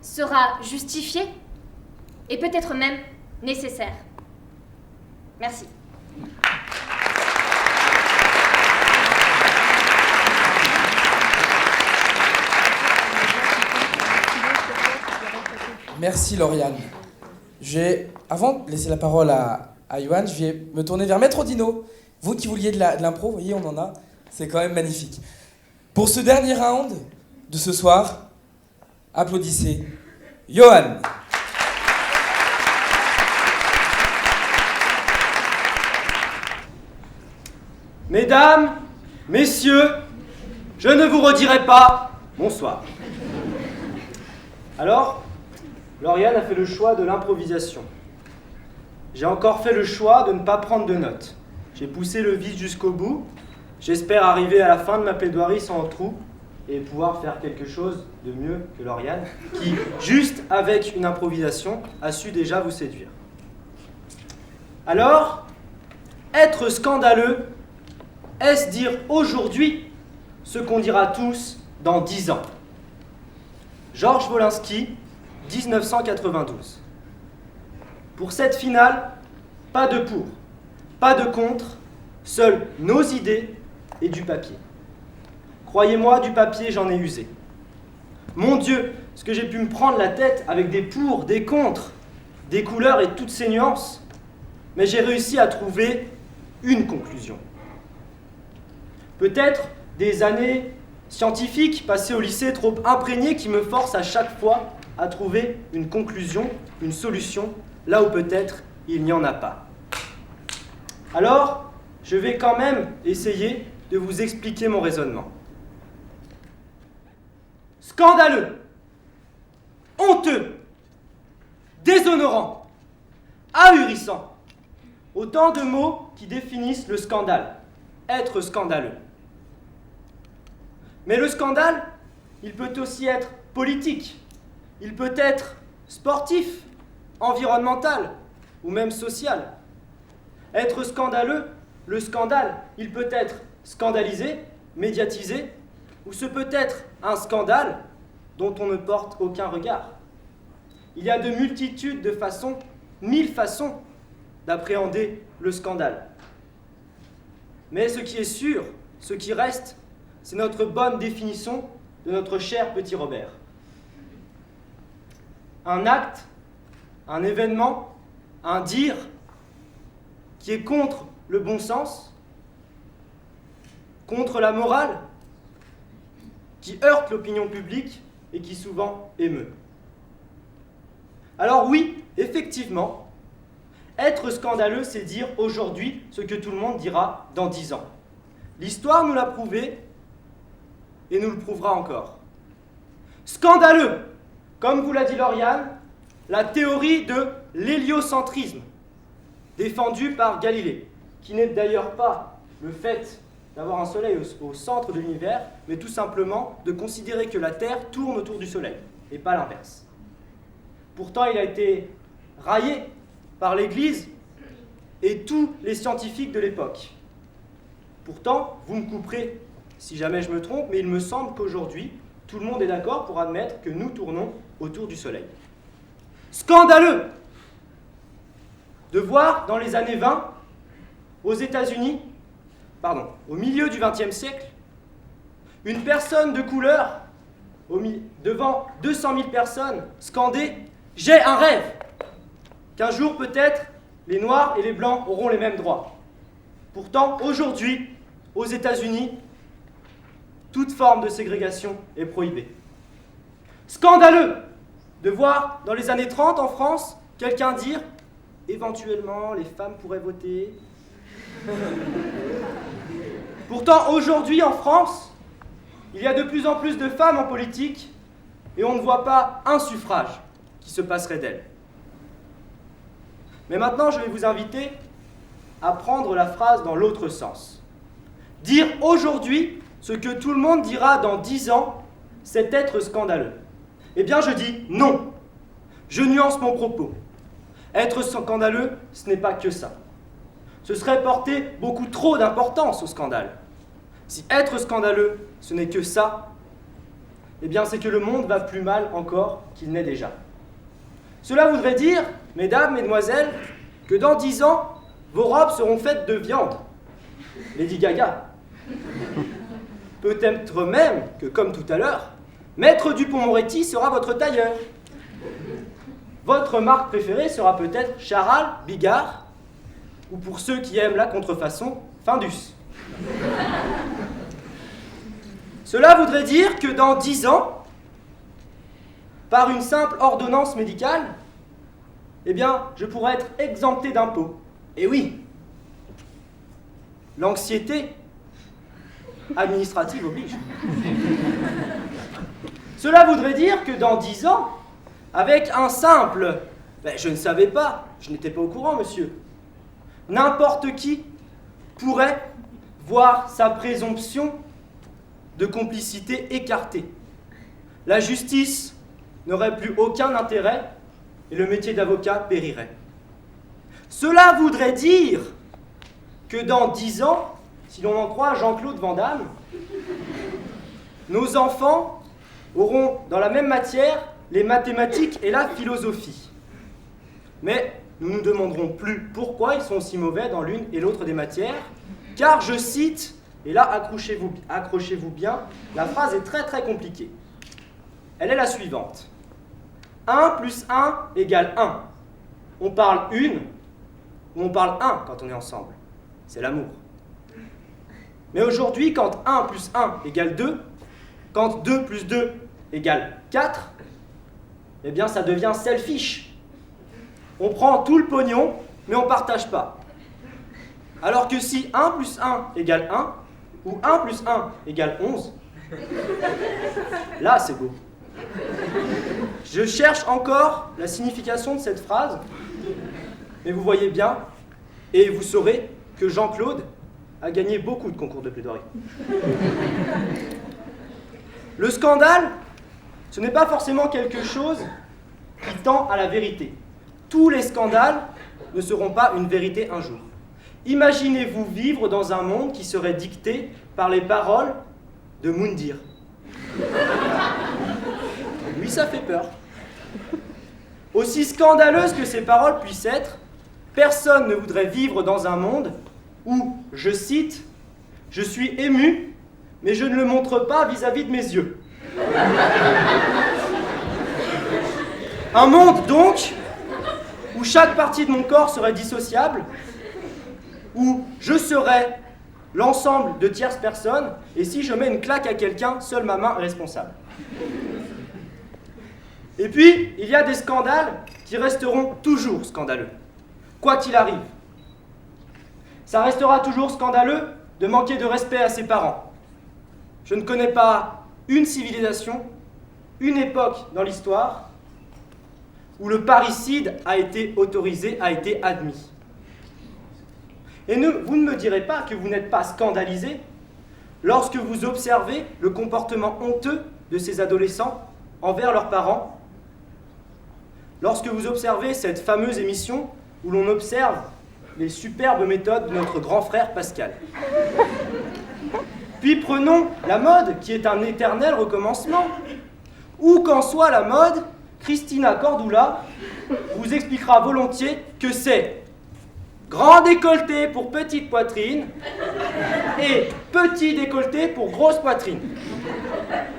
sera justifiée et peut-être même nécessaire. Merci. Merci Lauriane. Avant de laisser la parole à Yoann, je vais me tourner vers Maître Dino. Vous qui vouliez de l'impro, vous voyez, on en a. C'est quand même magnifique. Pour ce dernier round de ce soir, applaudissez Yoann. Mesdames, messieurs, je ne vous redirai pas bonsoir. Alors, Lauriane a fait le choix de l'improvisation. J'ai encore fait le choix de ne pas prendre de notes. J'ai poussé le vice jusqu'au bout. J'espère arriver à la fin de ma plaidoirie sans trou et pouvoir faire quelque chose de mieux que Lauriane, qui, juste avec une improvisation, a su déjà vous séduire. Alors, être scandaleux, est-ce dire aujourd'hui ce qu'on dira tous dans 10 ans? Georges Wolinski, 1992. Pour cette finale, pas de pour, pas de contre, seules nos idées et du papier. Croyez-moi, du papier, j'en ai usé. Mon Dieu, ce que j'ai pu me prendre la tête avec des pour, des contre, des couleurs et toutes ces nuances, mais j'ai réussi à trouver une conclusion. Peut-être des années scientifiques passées au lycée trop imprégnées qui me forcent à chaque fois à trouver une conclusion, une solution, là où peut-être il n'y en a pas. Alors, je vais quand même essayer de vous expliquer mon raisonnement. Scandaleux, honteux, déshonorant, ahurissant. Autant de mots qui définissent le scandale, être scandaleux. Mais le scandale, il peut aussi être politique, il peut être sportif, environnemental ou même social. Être scandaleux, le scandale, il peut être scandalisé, médiatisé, ou ce peut être un scandale dont on ne porte aucun regard. Il y a de multitudes de façons, 1000 façons d'appréhender le scandale. Mais ce qui est sûr, ce qui reste, c'est notre bonne définition de notre cher petit Robert. Un acte, un événement, un dire qui est contre le bon sens, contre la morale, qui heurte l'opinion publique et qui souvent émeut. Alors oui, effectivement, Être scandaleux, c'est dire aujourd'hui ce que tout le monde dira dans 10 ans. L'histoire nous l'a prouvé et nous le prouvera encore. Scandaleux, comme vous l'a dit Lauriane, la théorie de l'héliocentrisme, défendue par Galilée, qui n'est d'ailleurs pas le fait d'avoir un soleil au centre de l'univers, mais tout simplement de considérer que la Terre tourne autour du soleil, et pas l'inverse. Pourtant, il a été raillé par l'Église et tous les scientifiques de l'époque. Pourtant, vous me couperez si jamais je me trompe, mais il me semble qu'aujourd'hui, tout le monde est d'accord pour admettre que nous tournons autour du soleil. Scandaleux de voir dans les années 20, aux États-Unis, au milieu du XXe siècle, une personne de couleur devant 200 000 personnes scander « J'ai un rêve !» qu'un jour peut-être les Noirs et les Blancs auront les mêmes droits. Pourtant, aujourd'hui, aux États-Unis, toute forme de ségrégation est prohibée. Scandaleux de voir dans les années 30 en France quelqu'un dire « Éventuellement, les femmes pourraient voter ». Pourtant, aujourd'hui en France, il y a de plus en plus de femmes en politique et on ne voit pas un suffrage qui se passerait d'elles. Mais maintenant, je vais vous inviter à prendre la phrase dans l'autre sens. Dire aujourd'hui ce que tout le monde dira dans 10 ans, c'est être scandaleux. Eh bien, je dis non. Je nuance mon propos. Être scandaleux, ce n'est pas que ça. Ce serait porter beaucoup trop d'importance au scandale. Si être scandaleux, ce n'est que ça, eh bien, c'est que le monde va plus mal encore qu'il n'est déjà. Cela voudrait dire, mesdames, mesdemoiselles, que dans 10 ans, vos robes seront faites de viande. Lady Gaga. Peut-être même que, comme tout à l'heure, Maître Dupond-Moretti sera votre tailleur. Votre marque préférée sera peut-être Charal, Bigard, ou pour ceux qui aiment la contrefaçon, Findus. Cela voudrait dire que dans 10 ans, par une simple ordonnance médicale, eh bien, je pourrais être exempté d'impôts. Et oui, l'anxiété administrative oblige. Cela voudrait dire que dans 10 ans, avec un simple « je ne savais pas, je n'étais pas au courant, monsieur », n'importe qui pourrait voir sa présomption de complicité écartée. La justice n'aurait plus aucun intérêt et le métier d'avocat périrait. Cela voudrait dire que dans 10 ans, si l'on en croit Jean-Claude Van Damme, nos enfants auront dans la même matière les mathématiques et la philosophie. Mais nous ne nous demanderons plus pourquoi ils sont si mauvais dans l'une et l'autre des matières, car je cite, et là accrochez-vous bien, la phrase est très très compliquée. Elle est la suivante. 1 plus 1 égale 1. On parle une ou on parle un quand on est ensemble. C'est l'amour. Mais aujourd'hui, quand 1 plus 1 égale 2, quand 2 plus 2 égale 4, eh bien ça devient selfish. On prend tout le pognon, mais on ne partage pas. Alors que si 1 plus 1 égale 1, ou 1 plus 1 égale 11, là c'est beau. Je cherche encore la signification de cette phrase, mais vous voyez bien, et vous saurez que Jean-Claude a gagné beaucoup de concours de plaidoirie. Le scandale, ce n'est pas forcément quelque chose qui tend à la vérité. Tous les scandales ne seront pas une vérité un jour. Imaginez-vous vivre dans un monde qui serait dicté par les paroles de Moundir. Oui, ça fait peur. Aussi scandaleuses que ces paroles puissent être, personne ne voudrait vivre dans un monde où, je cite, « Je suis ému, mais je ne le montre pas vis-à-vis de mes yeux. » Un monde, donc, où chaque partie de mon corps serait dissociable, où je serais l'ensemble de tierces personnes, et si je mets une claque à quelqu'un, seule ma main est responsable. Et puis, il y a des scandales qui resteront toujours scandaleux. quoi qu'il arrive. Ça restera toujours scandaleux de manquer de respect à ses parents. Je ne connais pas une civilisation, une époque dans l'histoire où le parricide a été autorisé, a été admis. Et vous ne me direz pas que vous n'êtes pas scandalisé lorsque vous observez le comportement honteux de ces adolescents envers leurs parents, lorsque vous observez cette fameuse émission où l'on observe les superbes méthodes de notre grand frère Pascal. Puis prenons la mode, qui est un éternel recommencement. Où qu'en soit la mode, Christina Cordula vous expliquera volontiers que c'est grand décolleté pour petite poitrine et petit décolleté pour grosse poitrine.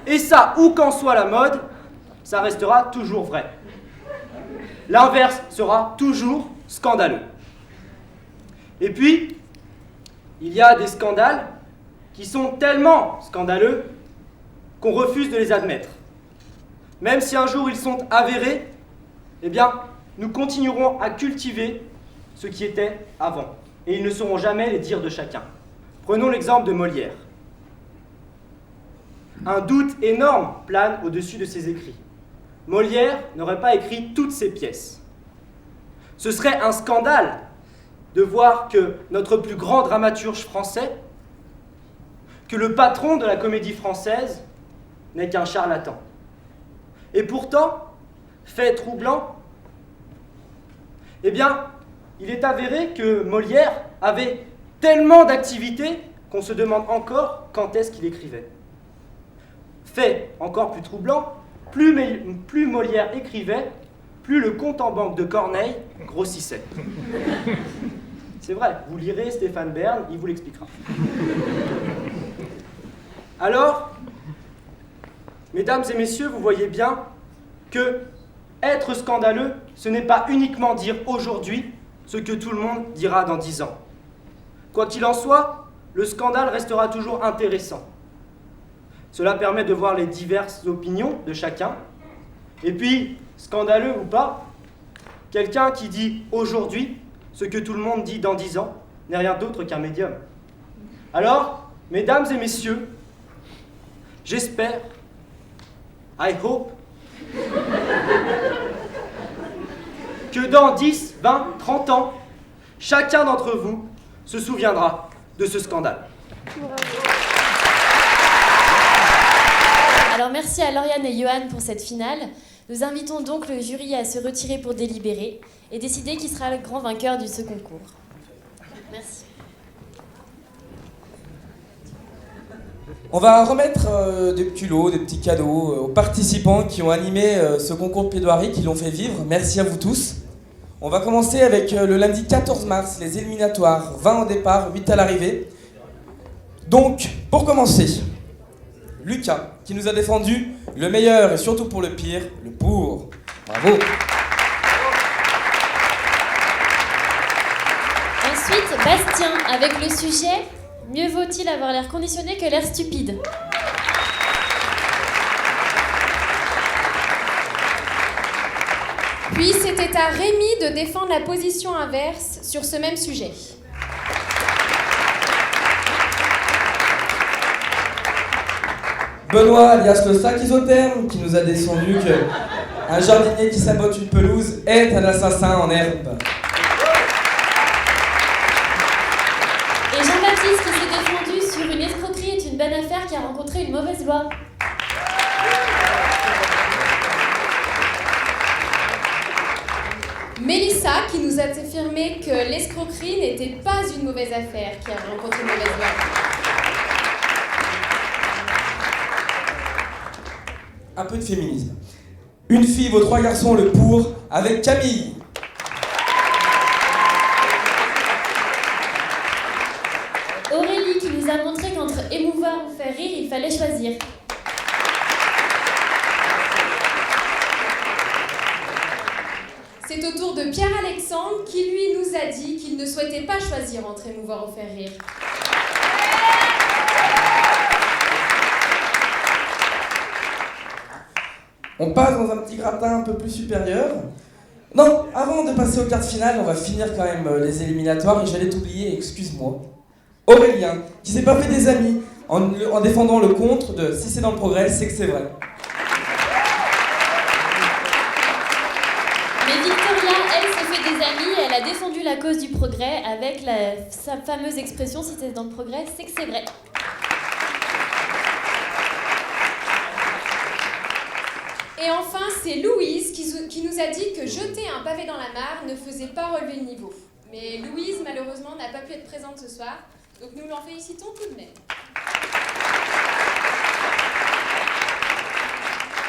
Et ça, où qu'en soit la mode, ça restera toujours vrai. L'inverse sera toujours scandaleux. Et puis, il y a des scandales qui sont tellement scandaleux qu'on refuse de les admettre. Même si un jour ils sont avérés, eh bien, nous continuerons à cultiver ce qui était avant. Et ils ne seront jamais les dires de chacun. Prenons l'exemple de Molière. Un doute énorme plane au-dessus de ses écrits. Molière n'aurait pas écrit toutes ses pièces. Ce serait un scandale de voir que notre plus grand dramaturge français, que le patron de la comédie française, n'est qu'un charlatan. Et pourtant, fait troublant, eh bien, il est avéré que Molière avait tellement d'activités qu'on se demande encore quand est-ce qu'il écrivait. Fait encore plus troublant, plus Molière écrivait, plus le compte en banque de Corneille grossissait. C'est vrai, vous lirez Stéphane Bern, il vous l'expliquera. Alors, mesdames et messieurs, vous voyez bien que être scandaleux, ce n'est pas uniquement dire aujourd'hui ce que tout le monde dira dans 10 ans. Quoi qu'il en soit, le scandale restera toujours intéressant. Cela permet de voir les diverses opinions de chacun. Et puis, scandaleux ou pas, quelqu'un qui dit aujourd'hui ce que tout le monde dit dans 10 ans n'est rien d'autre qu'un médium. Alors, mesdames et messieurs, j'espère, I hope, que dans 10, 20, 30 ans, chacun d'entre vous se souviendra de ce scandale. Alors merci à Lauriane et Johan pour cette finale. Nous invitons donc le jury à se retirer pour délibérer et décider qui sera le grand vainqueur de ce concours. Merci. On va remettre des petits lots, des petits cadeaux aux participants qui ont animé ce concours de plaidoirie, qui l'ont fait vivre. Merci à vous tous. On va commencer avec le lundi 14 mars, les éliminatoires. 20 au départ, 8 à l'arrivée. Donc, pour commencer, Lucas, qui nous a défendu le meilleur et surtout pour le pire, le pour. Bravo. Ensuite, Bastien, avec le sujet « Mieux vaut-il avoir l'air conditionné que l'air stupide ?» Puis c'était à Rémi de défendre la position inverse sur ce même sujet. Benoît, alias le sac isotherme, qui nous a descendu qu'un jardinier qui sabote une pelouse est un assassin en herbe. Et Jean-Baptiste, qui s'est défendu sur une escroquerie est une bonne affaire qui a rencontré une mauvaise loi. Mélissa, qui nous a affirmé que l'escroquerie n'était pas une mauvaise affaire qui a rencontré une mauvaise loi. Un peu de féminisme. Une fille vaut 3 garçons, le pour, avec Camille. Aurélie, qui nous a montré qu'entre émouvoir ou faire rire, il fallait choisir. C'est au tour de Pierre-Alexandre qui, lui, nous a dit qu'il ne souhaitait pas choisir entre émouvoir ou faire rire. On passe dans un petit gratin un peu plus supérieur. Non, avant de passer au quart de finale, on va finir quand même les éliminatoires et j'allais t'oublier, excuse-moi. Aurélien, qui s'est pas fait des amis en défendant le contre de si c'est dans le progrès, c'est que c'est vrai. Mais Victoria, elle, s'est fait des amis, elle a défendu la cause du progrès avec sa fameuse expression si c'est dans le progrès, c'est que c'est vrai. Et enfin, c'est Louise qui nous a dit que jeter un pavé dans la mare ne faisait pas relever le niveau. Mais Louise, malheureusement, n'a pas pu être présente ce soir, donc nous l'en félicitons tout de même.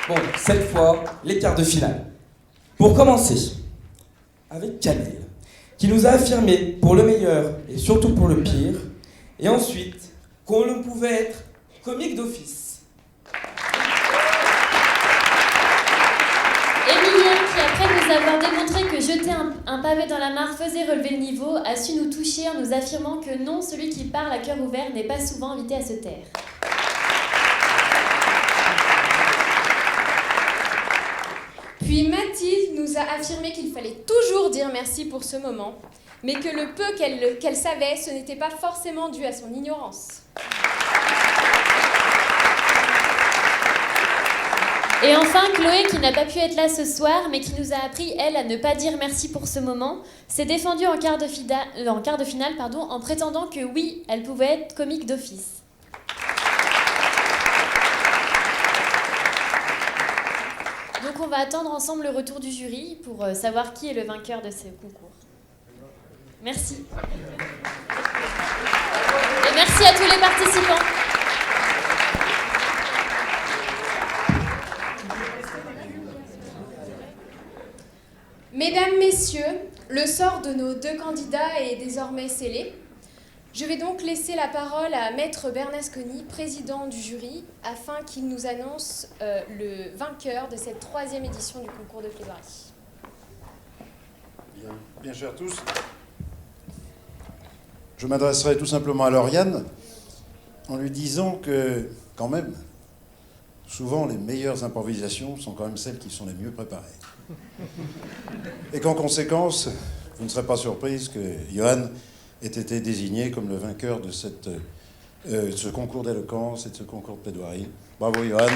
Bon, cette fois, les quarts de finale. Pour commencer, avec Camille, qui nous a affirmé pour le meilleur et surtout pour le pire, et ensuite qu'on ne pouvait être comique d'office. Emilien, qui après nous avoir démontré que jeter un pavé dans la mare faisait relever le niveau, a su nous toucher en nous affirmant que non, celui qui parle à cœur ouvert n'est pas souvent invité à se taire. Puis Mathilde nous a affirmé qu'il fallait toujours dire merci pour ce moment, mais que le peu qu'elle savait, ce n'était pas forcément dû à son ignorance. Et enfin, Chloé, qui n'a pas pu être là ce soir, mais qui nous a appris, elle, à ne pas dire merci pour ce moment, s'est défendue en quart de finale, en prétendant que oui, elle pouvait être comique d'office. Donc on va attendre ensemble le retour du jury pour savoir qui est le vainqueur de ce concours. Merci. Et merci à tous les participants. Mesdames, Messieurs, le sort de nos deux candidats est désormais scellé. Je vais donc laisser la parole à Maître Bernasconi, président du jury, afin qu'il nous annonce le vainqueur de cette 3e édition du concours de plaidoirie. Bien chers tous, je m'adresserai tout simplement à Lauriane en lui disant que, quand même, souvent les meilleures improvisations sont quand même celles qui sont les mieux préparées. Et qu'en conséquence, vous ne serez pas surprise que Johan ait été désigné comme le vainqueur de ce concours d'éloquence et de ce concours de plaidoirie. Bravo Johan.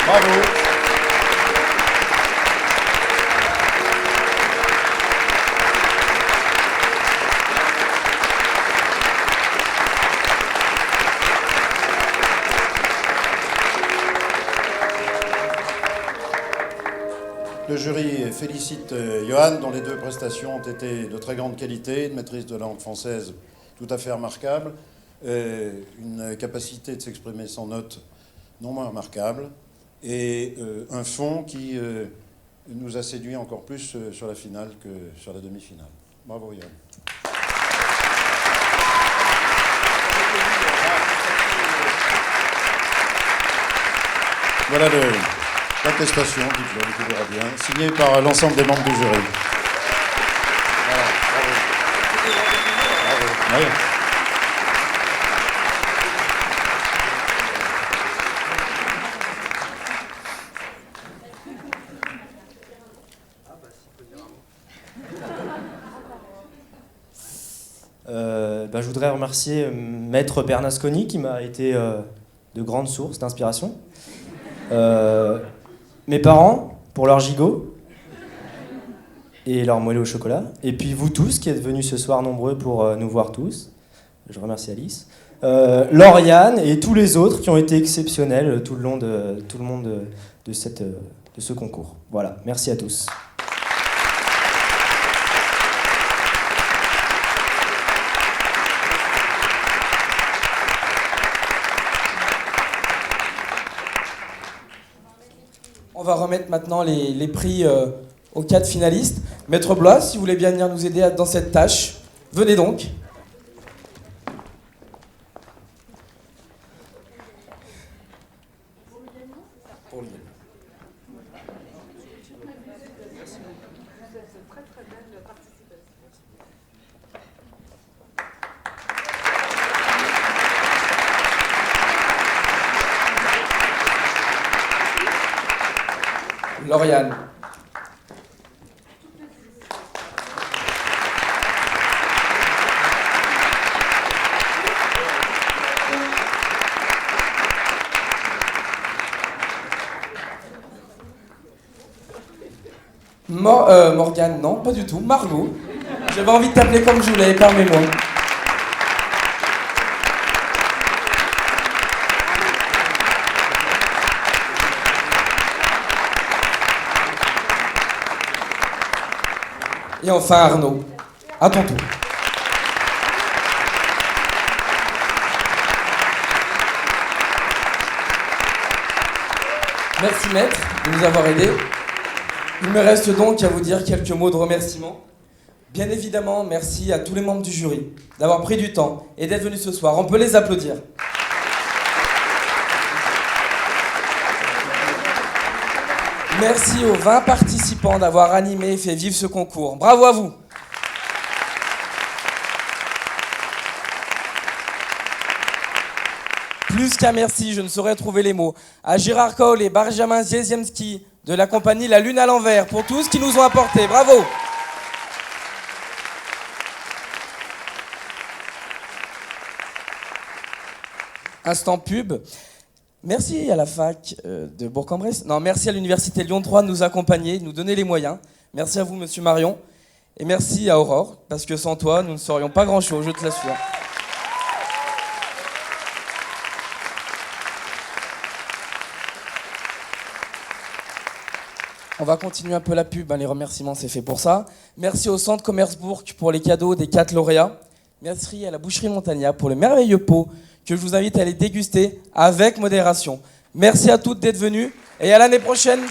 Bravo. Le jury félicite Johan, dont les deux prestations ont été de très grande qualité, une maîtrise de langue française tout à fait remarquable, une capacité de s'exprimer sans notes non moins remarquable, et un fond qui nous a séduit encore plus sur la finale que sur la demi-finale. Bravo Johan. Voilà l'attestation, diplôme, qui verra bien, signée par l'ensemble des membres du jury. Voilà, bravo. Bravo. Je voudrais remercier Maître Bernasconi qui m'a été de grande source d'inspiration. Mes parents pour leur gigot et leur moelleux au chocolat. Et puis vous tous qui êtes venus ce soir nombreux pour nous voir tous. Je remercie Alice. Lauriane et tous les autres qui ont été exceptionnels tout le long de ce concours. Voilà, merci à tous. On va remettre maintenant les prix aux 4 finalistes. Maître Blois, si vous voulez bien venir nous aider dans cette tâche, venez donc. Lauriane. Morgane, non, pas du tout. Margot. J'avais envie de t'appeler comme je voulais, permets-moi. Et enfin Arnaud, à ton tour. Merci maître de nous avoir aidés. Il me reste donc à vous dire quelques mots de remerciement. Bien évidemment, merci à tous les membres du jury d'avoir pris du temps et d'être venus ce soir. On peut les applaudir. Merci aux 20 participants d'avoir animé et fait vivre ce concours. Bravo à vous. Plus qu'un merci, je ne saurais trouver les mots. À Gérard Cole et Benjamin Ziezemski de la compagnie La Lune à l'envers pour tout ce qu'ils nous ont apporté. Bravo. Instant pub. Merci à la fac de Bourg-en-Bresse. Non, merci à l'Université Lyon 3 de nous accompagner, de nous donner les moyens. Merci à vous, monsieur Marion. Et merci à Aurore, parce que sans toi, nous ne serions pas grand-chose, je te l'assure. On va continuer un peu la pub, hein, les remerciements, c'est fait pour ça. Merci au Centre Commerce Bourg pour les cadeaux des 4 lauréats. Merci à la Boucherie Montagna pour le merveilleux pot que je vous invite à aller déguster avec modération. Merci à toutes d'être venues et à l'année prochaine